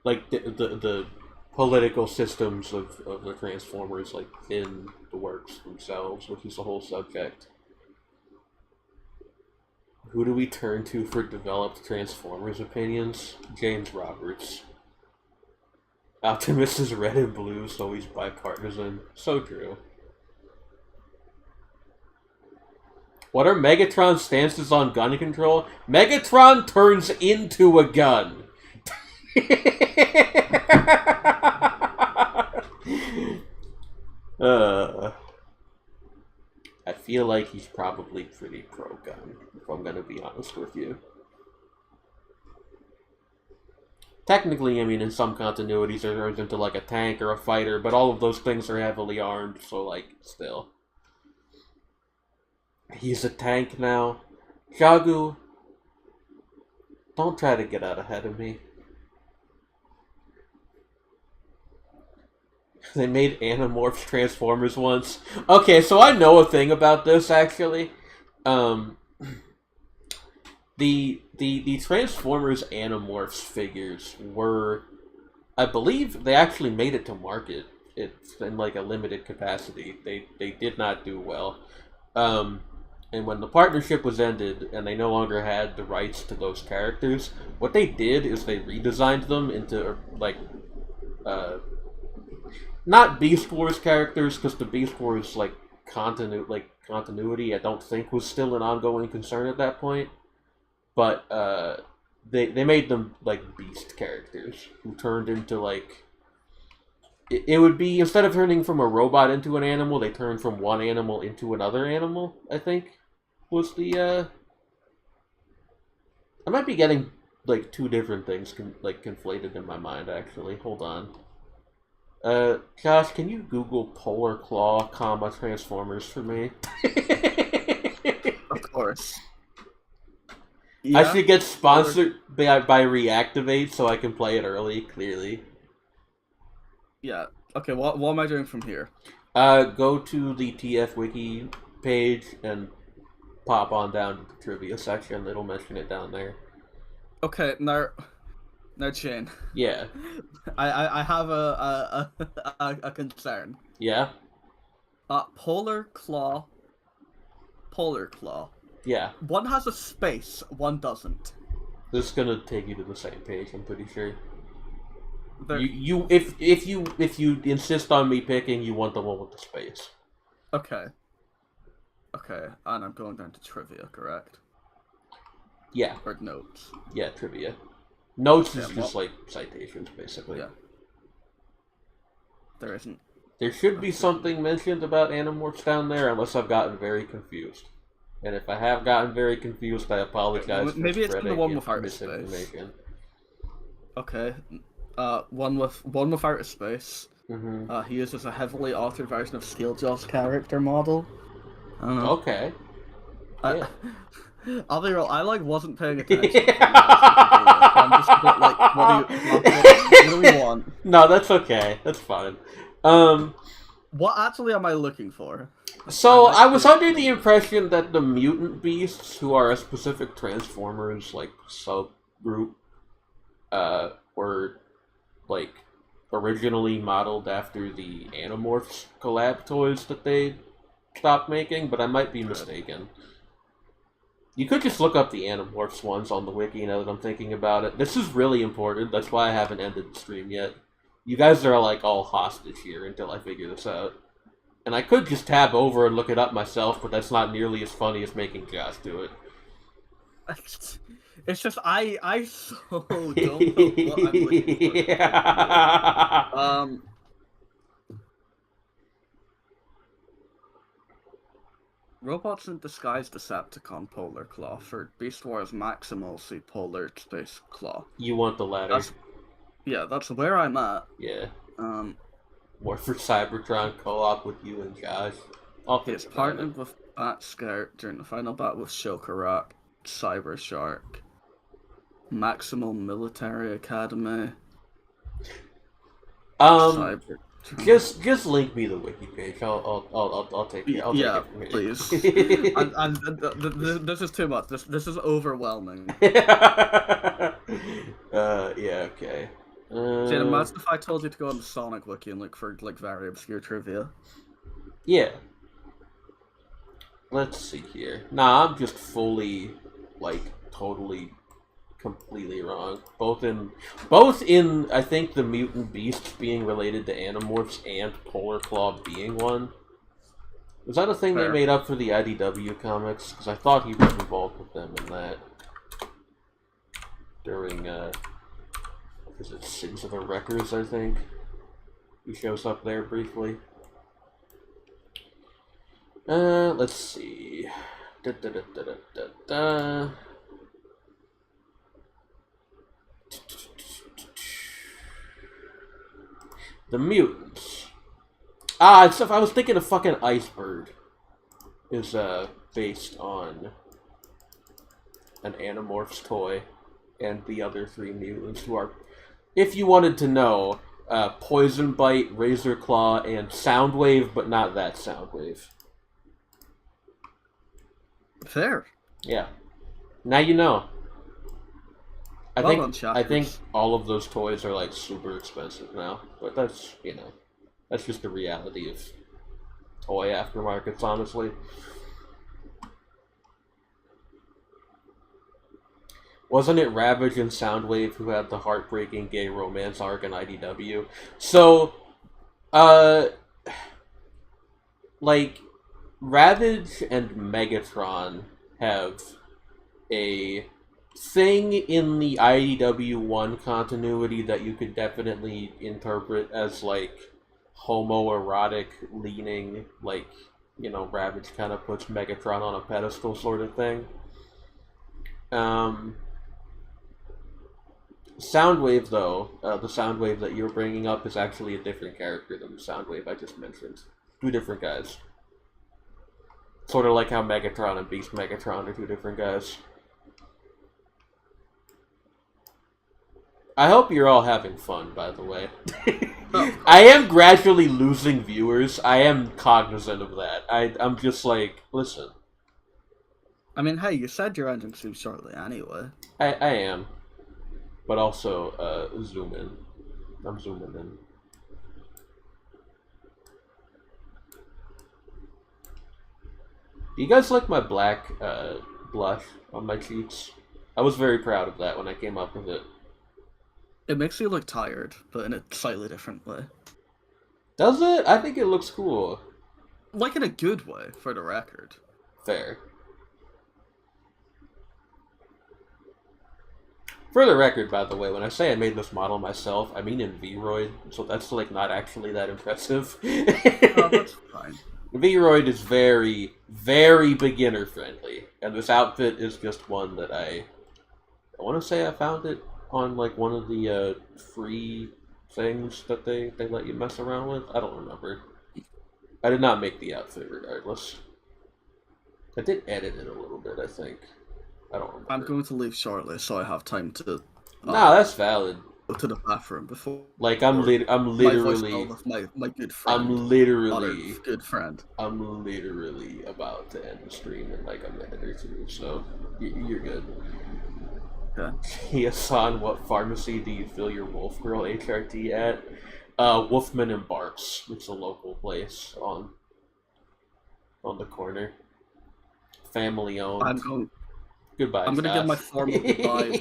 Speaker 2: like, the political systems of the Transformers, like, in the works themselves, which is a whole subject. Who do we turn to for developed Transformers opinions? James Roberts. Optimus is red and blue, so he's bipartisan. So true. What are Megatron's stances on gun control? Megatron turns into a gun. I feel like he's probably pretty pro-gun, if I'm gonna be honest with you. Technically, I mean, in some continuities, it turns into, like, a tank or a fighter, but all of those things are heavily armed, so, like, still. He's a tank now. Jagu, don't try to get out ahead of me. They made Animorphs Transformers once. Okay, so I know a thing about this, actually. The Transformers Animorphs figures were... I believe they actually made it to market. It's in, like, a limited capacity. They did not do well. And when the partnership was ended, and they no longer had the rights to those characters, what they did is they redesigned them into, like... not Beast Wars characters, because the Beast Wars continuity I don't think was still an ongoing concern at that point. But they made them like Beast characters who turned into like it would be, instead of turning from a robot into an animal, they turned from one animal into another animal, I think was the I might be getting like two different things conflated in my mind actually. Hold on. Josh, can you Google Polar Claw, Transformers for me?
Speaker 1: Of course. Yeah.
Speaker 2: I should get sponsored by Reactivate so I can play it early, clearly.
Speaker 1: Yeah. Okay, what am I doing from here?
Speaker 2: Go to the TF Wiki page and pop on down to the trivia section. It'll mention it down there.
Speaker 1: Okay, now Shane.
Speaker 2: Yeah.
Speaker 1: I have a concern.
Speaker 2: Yeah.
Speaker 1: Polar Claw.
Speaker 2: Yeah.
Speaker 1: One has a space, one doesn't.
Speaker 2: This is gonna take you to the same page, I'm pretty sure.
Speaker 1: There...
Speaker 2: If you insist on me picking, you want the one with the space.
Speaker 1: Okay. Okay, and I'm going down to trivia, correct?
Speaker 2: Yeah.
Speaker 1: Or notes.
Speaker 2: Yeah, trivia. Notes is just like citations, basically.
Speaker 1: Yeah. There isn't.
Speaker 2: There should be something mentioned about Animorphs down there, unless I've gotten very confused. And if I have gotten very confused, I apologize.
Speaker 1: Maybe it's in the one with outer
Speaker 2: space.
Speaker 1: Okay. One with outer space.
Speaker 2: Mm-hmm.
Speaker 1: He uses a heavily altered version of Steeljaw's character model. I don't know.
Speaker 2: Okay. Yeah.
Speaker 1: I'll be real, I wasn't paying attention. I'm just a bit like, what do we want?
Speaker 2: No, that's okay. That's fine. Um,
Speaker 1: What actually am I looking for? I
Speaker 2: so
Speaker 1: might
Speaker 2: I
Speaker 1: be
Speaker 2: was under the impression that the mutant beasts, who are a specific Transformers like subgroup, were like originally modeled after the Animorphs collab toys that they stopped making, but I might be mistaken. You could just look up the Animorphs ones on the wiki now that I'm thinking about it. This is really important. That's why I haven't ended the stream yet. You guys are like all hostage here until I figure this out. And I could just tab over and look it up myself, but that's not nearly as funny as making Josh do it.
Speaker 1: It's just I so don't know what I'm looking for. Robots in Disguise Decepticon Polar Claw for Beast Wars Maximal C Polar Space Claw.
Speaker 2: You want the latter.
Speaker 1: That's where I'm at.
Speaker 2: Yeah.
Speaker 1: Um,
Speaker 2: More for Cybertron co-op with you and Josh.
Speaker 1: it's partnered with Bat Scout during the final battle with Shokarak, Cyber Shark, Maximal Military Academy.
Speaker 2: Cybertron. Just link me the wiki page. I'll take it. I'll
Speaker 1: yeah,
Speaker 2: take it
Speaker 1: please. This is too much. This is overwhelming.
Speaker 2: Yeah. Okay.
Speaker 1: Jane, imagine if I told you to go on the Sonic wiki and look for like very obscure trivia.
Speaker 2: Yeah. Let's see here. Nah, I'm just fully, like, totally, completely wrong. Both in I think the mutant beasts being related to Animorphs and Polar Claw being one. Was that a thing they made up for the IDW comics? Because I thought he was involved with them in that. During, is it Sins of the Wreckers, I think? He shows up there briefly. Let's see. The mutants. I was thinking of fucking Iceberg. Is, based on an Animorphs toy and the other three mutants who are, if you wanted to know, Poison Bite, Razor Claw, and Soundwave, but not that Soundwave.
Speaker 1: Fair.
Speaker 2: Yeah. Now you know. I
Speaker 1: I
Speaker 2: think all of those toys are like super expensive now, but that's, you know, that's just the reality of toy aftermarkets, honestly. Wasn't it Ravage and Soundwave who had the heartbreaking gay romance arc in IDW? So, like, Ravage and Megatron have a thing in the IDW 1 continuity that you could definitely interpret as, like, homoerotic leaning, like, you know, Ravage kind of puts Megatron on a pedestal sort of thing. Soundwave, though, the Soundwave that you're bringing up is actually a different character than the Soundwave I just mentioned. Two different guys. Sort of like how Megatron and Beast Megatron are two different guys. I hope you're all having fun, by the way. I am gradually losing viewers. I am cognizant of that. I'm just like, listen.
Speaker 1: I mean, hey, you said you're ending soon shortly anyway.
Speaker 2: I am. But also, zoom in. I'm zooming in. Do you guys like my black blush on my cheeks? I was very proud of that when I came up with it.
Speaker 1: It makes you look tired, but in a slightly different way.
Speaker 2: Does it? I think it looks cool.
Speaker 1: Like in a good way, for the record.
Speaker 2: Fair. For the record, by the way, when I say I made this model myself, I mean in Vroid, so that's like not actually that impressive.
Speaker 1: Oh, that's fine.
Speaker 2: Vroid is very, very beginner friendly, and this outfit is just one that I want to say I found it on like one of the free things that they let you mess around with. I don't remember. I did not make the outfit regardless. I did edit it a little bit, I think. I don't remember.
Speaker 1: I'm going to leave shortly, so I have time to...
Speaker 2: Nah, that's valid.
Speaker 1: to the bathroom before.
Speaker 2: Like I'm
Speaker 1: My voice
Speaker 2: literally,
Speaker 1: with my good friend.
Speaker 2: I'm literally,
Speaker 1: Good friend.
Speaker 2: I'm literally about to end the stream in like a minute or two, so you're good.
Speaker 1: Okay.
Speaker 2: Hassan, what pharmacy do you fill your Wolf Girl HRT at? Wolfman and Barks, which is a local place on the corner. Family owned. Goodbye,
Speaker 1: I'm gonna give my
Speaker 2: Josh.
Speaker 1: formal goodbyes.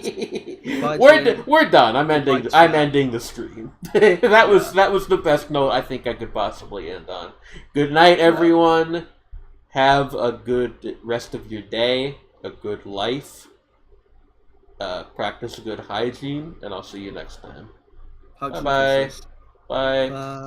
Speaker 1: Goodbye,
Speaker 2: We're done. I'm ending.
Speaker 1: Goodbye,
Speaker 2: I'm ending the stream. that was the best note I think I could possibly end on. Good night, everyone. Have a good rest of your day. A good life. Practice good hygiene, and I'll see you next time.
Speaker 1: Hugs and
Speaker 2: Bye-bye.
Speaker 1: kisses.
Speaker 2: Bye.
Speaker 1: Bye.